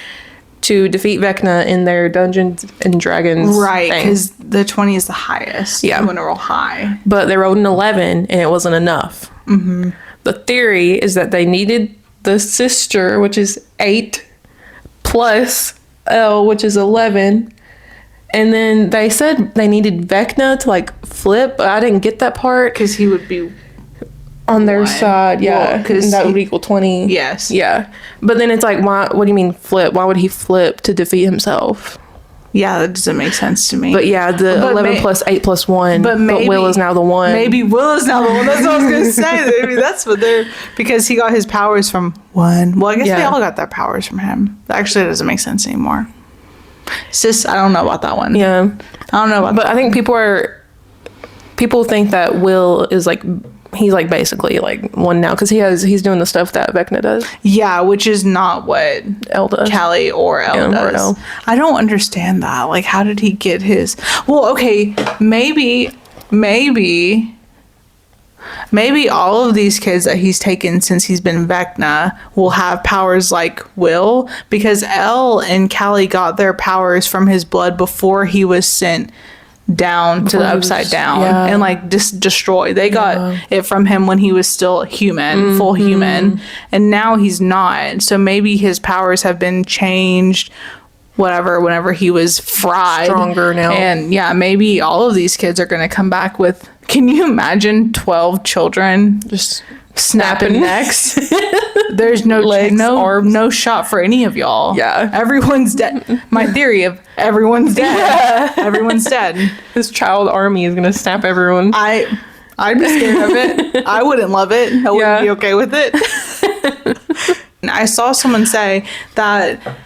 Speaker 2: to defeat Vecna in their Dungeons and Dragons.
Speaker 1: Right, because the 20 is the highest.
Speaker 2: Yeah.
Speaker 1: You want to roll high.
Speaker 2: But they rolled an 11 and it wasn't enough. Mm-hmm. The theory is that they needed the sister, which is 8, plus Elle, which is 11. And then they said they needed Vecna to like flip, but I didn't get that part.
Speaker 1: Because he would be
Speaker 2: on their side, yeah, because that would equal 20.
Speaker 1: Yes.
Speaker 2: Yeah. But then it's like, why? What do you mean flip? Why would he flip to defeat himself?
Speaker 1: Yeah, that doesn't make sense to me.
Speaker 2: But yeah, the 11 plus 8 plus 1. But Will is now the one.
Speaker 1: Maybe Will is now the one. That's what I was going to say. Maybe that's what they're... Because he got his powers from one. Well, I guess they all got their powers from him. Actually, it doesn't make sense anymore. It's just, I don't know about that one.
Speaker 2: Yeah.
Speaker 1: I don't know about
Speaker 2: that. But I think people think that Will is like... He's like basically like one now because he's doing the stuff that Vecna does.
Speaker 1: Yeah, which is not what
Speaker 2: Elle does.
Speaker 1: Callie or Elle does. I don't understand that. Like, how did he get his? Well, okay, maybe all of these kids that he's taken since he's been Vecna will have powers like Will, because Elle and Callie got their powers from his blood before he was sent down to the upside down and like destroyed. They got it from him when he was still human, full human, and now he's not. So maybe his powers have been changed, whatever, whenever he was fried.
Speaker 2: Stronger now.
Speaker 1: And yeah, maybe all of these kids are going to come back with, can you imagine 12 children just snapping necks? There's no legs, arms. No shot for any of y'all.
Speaker 2: Yeah.
Speaker 1: Everyone's dead. My theory of everyone's dead. Yeah. Everyone's dead.
Speaker 2: This child army is gonna snap everyone.
Speaker 1: I'd be scared of it. I wouldn't love it. I wouldn't be okay with it. I saw someone say that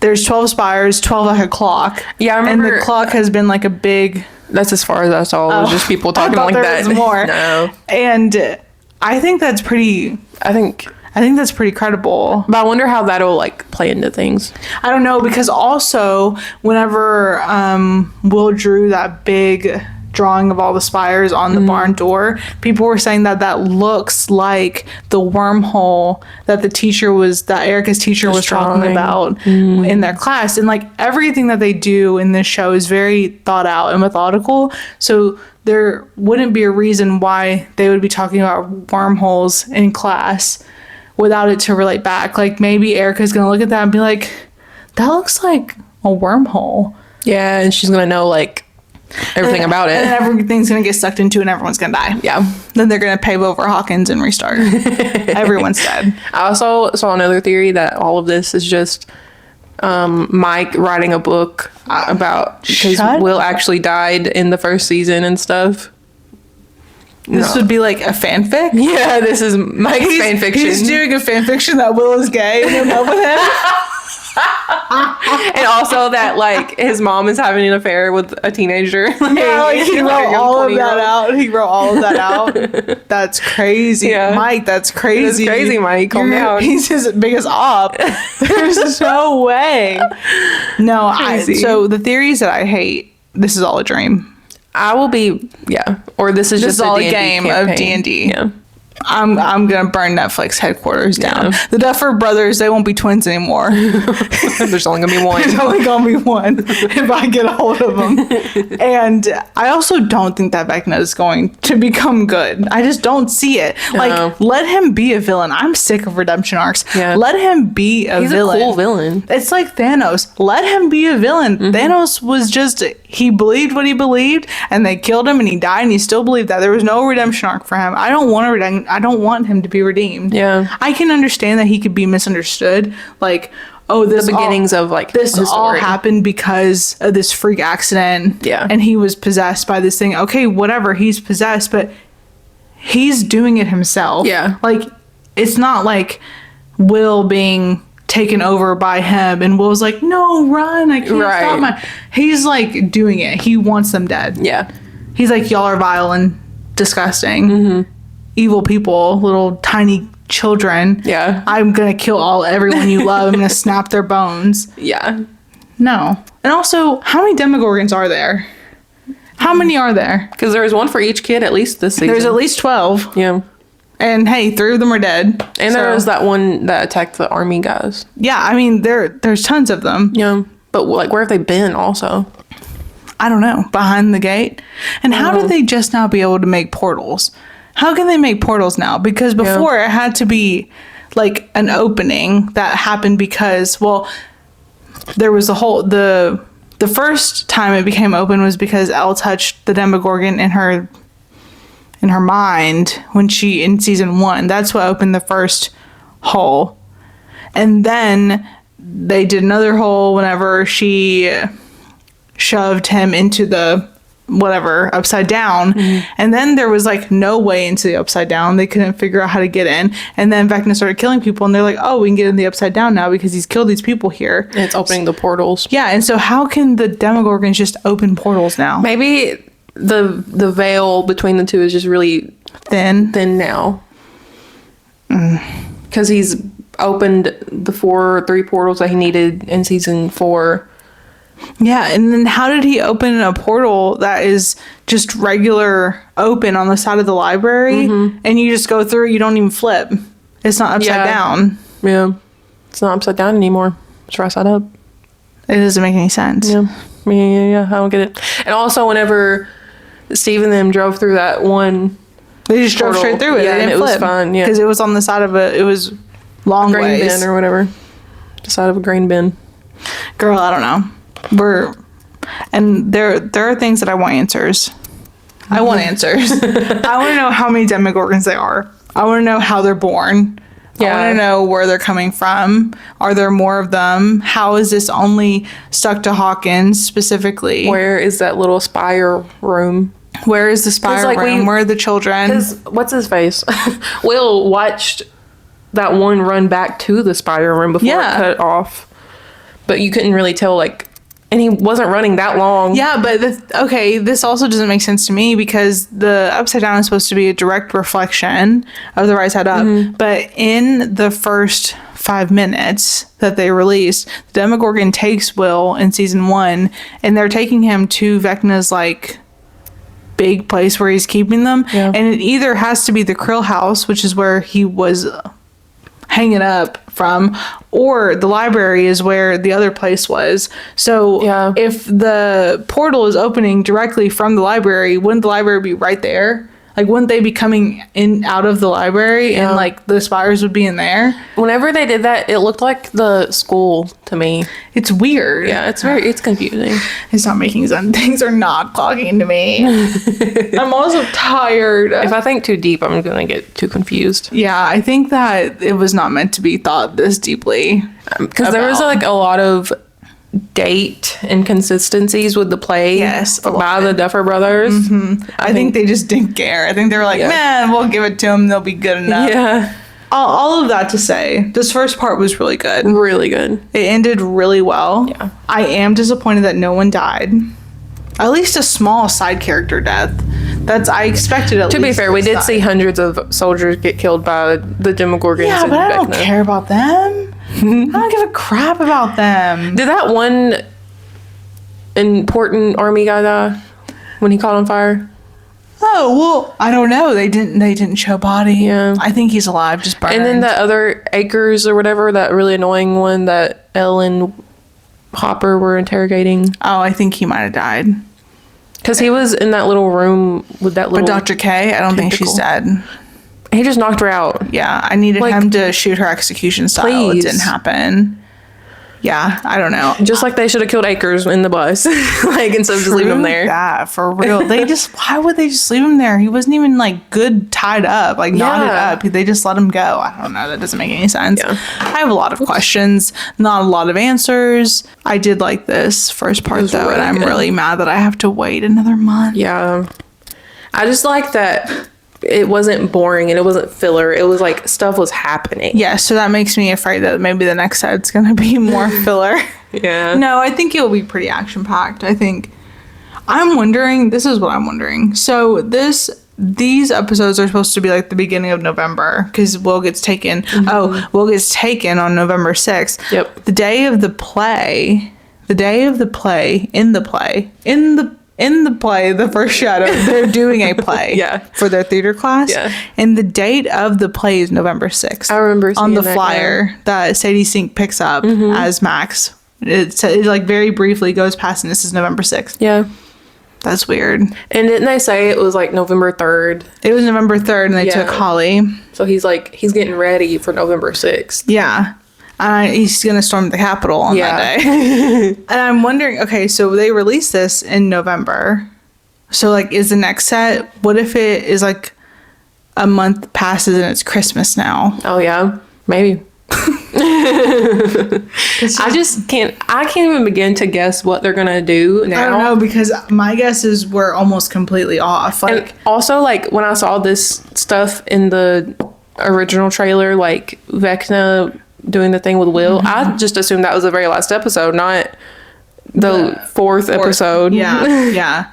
Speaker 1: there's 12 spires, 12 like a clock.
Speaker 2: Yeah, I remember.
Speaker 1: And the clock has been like a big...
Speaker 2: That's as far as I saw. It was just people talking like that.
Speaker 1: Was more.
Speaker 2: No.
Speaker 1: And I think that's pretty... I think that's pretty credible.
Speaker 2: But I wonder how that'll like play into things.
Speaker 1: I don't know, because also whenever Will drew that big drawing of all the spires on the barn door, people were saying that looks like the wormhole that Erica's teacher was talking about in their class. And like everything that they do in this show is very thought out and methodical. So there wouldn't be a reason why they would be talking about wormholes in class without it to relate back. Like maybe Erica's gonna look at that and be like, that looks like a wormhole.
Speaker 2: Yeah, and she's gonna know like everything about it.
Speaker 1: And then everything's going to get sucked into and everyone's going to die.
Speaker 2: Yeah.
Speaker 1: Then they're going to pave over Hawkins and restart. Everyone's dead.
Speaker 2: I also saw another theory that all of this is just Mike writing a book about, because Will actually died in the first season and stuff.
Speaker 1: This would be like a fanfic?
Speaker 2: Yeah, this is Mike's fanfiction.
Speaker 1: He's doing a fanfiction that Will is gay and in love with him.
Speaker 2: And also that, like, his mom is having an affair with a teenager.
Speaker 1: Yeah, like he wrote all of that out. He wrote all of that out. That's crazy.
Speaker 2: Yeah.
Speaker 1: Mike, that's crazy.
Speaker 2: That's crazy, Mike. Calm down.
Speaker 1: He's his biggest op. There's no way. No, so the theories that I hate, this is all a dream.
Speaker 2: I will be, yeah. Or this is just
Speaker 1: all a
Speaker 2: D&D
Speaker 1: game
Speaker 2: campaign.
Speaker 1: of D&D.
Speaker 2: Yeah.
Speaker 1: I'm gonna burn Netflix headquarters down.
Speaker 2: Yeah.
Speaker 1: The Duffer Brothers, they won't be twins anymore.
Speaker 2: There's only gonna be one.
Speaker 1: There's only gonna be one if I get a hold of them. And I also don't think that Vecna is going to become good. I just don't see it. Like, let him be a villain. I'm sick of redemption arcs.
Speaker 2: Yeah.
Speaker 1: Let him be a villain.
Speaker 2: He's a cool villain.
Speaker 1: It's like Thanos. Let him be a villain. Thanos was just, he believed what he believed, and they killed him, and he died, and he still believed that. There was no redemption arc for him. I don't want him to be redeemed.
Speaker 2: Yeah.
Speaker 1: I can understand that he could be misunderstood. Like, oh, this
Speaker 2: the beginnings of, like,
Speaker 1: this
Speaker 2: his
Speaker 1: all
Speaker 2: story.
Speaker 1: happened because of this freak accident.
Speaker 2: Yeah.
Speaker 1: And he was possessed by this thing. Okay, whatever, he's possessed, but he's doing it himself.
Speaker 2: Yeah.
Speaker 1: Like, it's not like Will being taken over by him and Will's like, no, run, I can't stop my... He's like doing it. He wants them dead.
Speaker 2: Yeah.
Speaker 1: He's like, y'all are vile and disgusting. Evil people, little tiny children.
Speaker 2: Yeah.
Speaker 1: I'm gonna kill everyone you love. I'm gonna snap their bones.
Speaker 2: Yeah.
Speaker 1: No. And also, how many Demogorgons are there? How many are there?
Speaker 2: Because there was one for each kid at least this season.
Speaker 1: There's at least 12.
Speaker 2: Yeah.
Speaker 1: And hey, 3 of them are dead.
Speaker 2: And there was that one that attacked the army guys.
Speaker 1: Yeah, I mean, there's tons of them.
Speaker 2: Yeah. But, like, where have they been also?
Speaker 1: I don't know. Behind the gate? And how did they just now be able to make portals? How can they make portals now? Because before it had to be like an opening that happened because, well, there was the first time it became open was because Elle touched the Demogorgon in her mind when she, in season 1. That's what opened the first hole. And then they did another hole whenever she shoved him into the whatever upside down, and then there was like no way into the upside down. They couldn't figure out how to get in, and then Vecna started killing people, and they're like, oh, we can get in the upside down now because he's killed these people here.
Speaker 2: And it's opening the portals.
Speaker 1: Yeah, and so how can the Demogorgons just open portals now?
Speaker 2: Maybe the veil between the two is just really
Speaker 1: Thin
Speaker 2: now, because he's opened the 3 portals that he needed in season 4.
Speaker 1: Yeah, and then how did he open a portal that is just regular open on the side of the library, and you just go through it, you don't even flip. It's not upside down.
Speaker 2: Yeah. It's not upside down anymore. It's right side up.
Speaker 1: It doesn't make any sense.
Speaker 2: Yeah. I don't get it. And also whenever Steve and them drove through that one...
Speaker 1: They just drove
Speaker 2: portal,
Speaker 1: straight through it.
Speaker 2: Yeah,
Speaker 1: they didn't
Speaker 2: and it
Speaker 1: flip.
Speaker 2: was fine, yeah.
Speaker 1: Because it was on the side of it was long
Speaker 2: grain
Speaker 1: ways.
Speaker 2: bin or whatever. The side of a grain bin.
Speaker 1: Girl, I don't know. And there are things that I want answers. I want answers. I want to know how many Demogorgons there are. I want to know how they're born.
Speaker 2: Yeah.
Speaker 1: I want to know where they're coming from. Are there more of them? How is this only stuck to Hawkins specifically?
Speaker 2: Where is that little spire room?
Speaker 1: Where is the spire room? Where are the children?
Speaker 2: Because, what's his face? Will watched that one run back to the spire room before it cut off. But you couldn't really tell, like... And he wasn't running that long.
Speaker 1: Yeah, but this also doesn't make sense to me because the upside down is supposed to be a direct reflection of the right side up. But in the first 5 minutes that they released, the Demogorgon takes Will in season 1, and they're taking him to Vecna's like big place where he's keeping them.
Speaker 2: Yeah.
Speaker 1: And it either has to be the Krill house, which is where he was hanging up from, or the library is where the other place was. So if the portal is opening directly from the library, wouldn't the library be right there? Like, wouldn't they be coming in out of the library and like the spires would be in there?
Speaker 2: Whenever they did that, it looked like the school to me.
Speaker 1: It's weird.
Speaker 2: Yeah, it's confusing.
Speaker 1: It's not making sense. Things are not clocking to me. I'm also tired.
Speaker 2: If I think too deep, I'm gonna get too confused.
Speaker 1: Yeah, I think that it was not meant to be thought this deeply.
Speaker 2: Because there was like a lot of date inconsistencies with the play.
Speaker 1: Yes,
Speaker 2: by the Duffer Brothers.
Speaker 1: I think they just didn't care. I think they were like, man, we'll give it to them. They'll be good enough.
Speaker 2: Yeah.
Speaker 1: All of that to say, this first part was really good.
Speaker 2: Really good.
Speaker 1: It ended really well.
Speaker 2: Yeah.
Speaker 1: I am disappointed that no one died. At least a small side character death. I expected at least.
Speaker 2: To be fair, we did see hundreds of soldiers get killed by the Demogorgons.
Speaker 1: Yeah, but I don't care about them. I don't give a crap about them.
Speaker 2: Did that one important army guy die when he caught on fire?
Speaker 1: Oh, well, I don't know. They didn't show body.
Speaker 2: Yeah.
Speaker 1: I think he's alive, just burned.
Speaker 2: And then that other Akers or whatever, that really annoying one that Ellen Hopper were interrogating.
Speaker 1: Oh, I think he might have died.
Speaker 2: Because he was in that little room with that little...
Speaker 1: But Dr. K, I don't think she's dead.
Speaker 2: He just knocked her out.
Speaker 1: Yeah, I needed him to shoot her execution style.
Speaker 2: Please.
Speaker 1: It didn't happen. Yeah, I don't know.
Speaker 2: Just like they should have killed Akers in the bus. Like, instead of just leaving him there.
Speaker 1: Yeah, for real. Why would they just leave him there? He wasn't even like good tied up, like knotted up. They just let him go. I don't know. That doesn't make any sense. Yeah. I have a lot of questions, not a lot of answers. I did like this first part though, really and I'm really mad that I have to wait another month.
Speaker 2: Yeah. I just like that it wasn't boring and it wasn't filler. It was like stuff was happening.
Speaker 1: Yeah, so that makes me afraid that maybe the next side's gonna be more filler.
Speaker 2: Yeah.
Speaker 1: No, I think it'll be pretty action packed. I'm wondering, this is what I'm wondering. So these episodes are supposed to be like the beginning of November because Will gets taken. Will gets taken on November 6th.
Speaker 2: Yep.
Speaker 1: The day of the play, the first shadow, they're doing a play for their theater class. Yeah. And the date of the play is November 6th.
Speaker 2: I remember seeing
Speaker 1: on the flyer that Sadie Sink picks up as Max. It like very briefly goes past and this is November 6th.
Speaker 2: Yeah.
Speaker 1: That's weird.
Speaker 2: And didn't they say it was like November 3rd?
Speaker 1: It was November 3rd and they took Holly.
Speaker 2: So he's getting ready for November 6th.
Speaker 1: Yeah. He's going to storm the Capitol on that day. And I'm wondering, okay, so they released this in November. So, like, is the next set, what if it is, like, a month passes and it's Christmas now?
Speaker 2: Oh, yeah. Maybe. I can't even begin to guess what they're going to do now.
Speaker 1: I don't know, because my guess is we're almost completely off. Like,
Speaker 2: and also, like, when I saw this stuff in the original trailer, like, Vecna doing the thing with Will, I just assumed that was the very last episode, not the fourth episode.
Speaker 1: Yeah.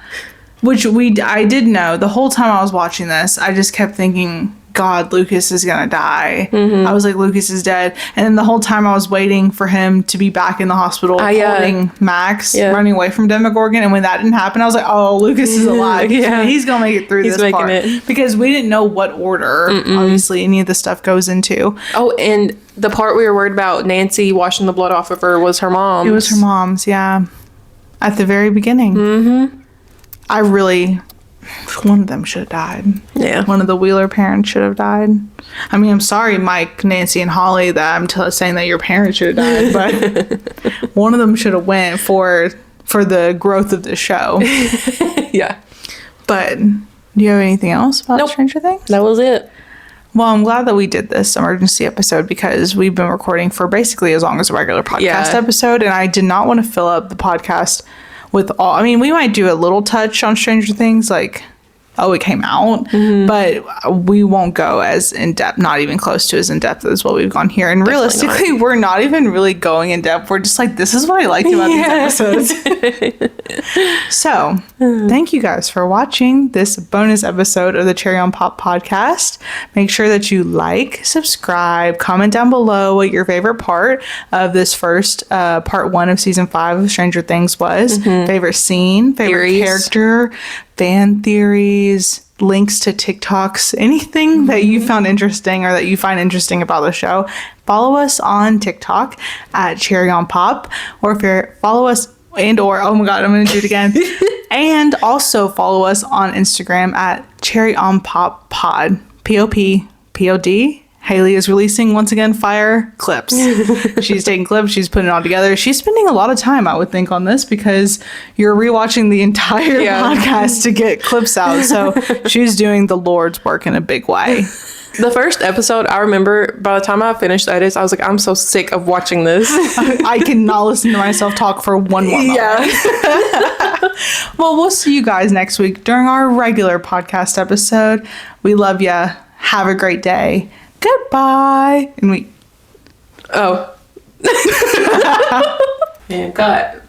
Speaker 1: Which I did know the whole time I was watching this. I just kept thinking, God, Lucas is gonna die. I was like, Lucas is dead. And then the whole time I was waiting for him to be back in the hospital holding Max, running away from Demogorgon. And when that didn't happen, I was like, oh, Lucas is alive. He's gonna make it through this part. Because we didn't know what order, obviously, any of the stuff goes into. Oh,
Speaker 2: and the part we were worried about, Nancy washing the blood off of her, was her mom's.
Speaker 1: It was her mom's, yeah. At the very beginning. One of them should have died.
Speaker 2: Yeah.
Speaker 1: One of the Wheeler parents should have died. I mean, I'm sorry, Mike, Nancy, and Holly, that I'm saying that your parents should have died, but one of them should have went for the growth of the show.
Speaker 2: Yeah.
Speaker 1: But do you have anything else about Stranger Things?
Speaker 2: That was it.
Speaker 1: Well, I'm glad that we did this emergency episode because we've been recording for basically as long as a regular podcast episode, and I did not want to fill up the podcast with all. I mean, we might do a little touch on Stranger Things, like, oh, it came out, but we won't go as in depth, not even close to as in depth as what we've gone here. And realistically, we're not even really going in depth. We're just like, this is what I liked about these episodes. So, thank you guys for watching this bonus episode of the Cherry on Pop podcast. Make sure that you like, subscribe, comment down below what your favorite part of this first part 1 of season 5 of Stranger Things was. Favorite scene, favorite character, fan theories, links to TikToks, anything that you found interesting or that you find interesting about the show. Follow us on TikTok at Cherry on Pop, or if you're follow us oh my god, I'm gonna do it again. And also follow us on Instagram at Cherry on Pop Pod. P-O-P. P-O-D. Haley is releasing, once again, fire clips. She's taking clips. She's putting it all together. She's spending a lot of time, I would think, on this because you're rewatching the entire podcast to get clips out. So she's doing the Lord's work in a big way.
Speaker 2: The first episode, I remember by the time I finished the edits, I was like, I'm so sick of watching this.
Speaker 1: I cannot listen to myself talk for one more moment.
Speaker 2: Yeah.
Speaker 1: Well, we'll see you guys next week during our regular podcast episode. We love ya. Have a great day. Goodbye. And we...
Speaker 2: Oh. And cut.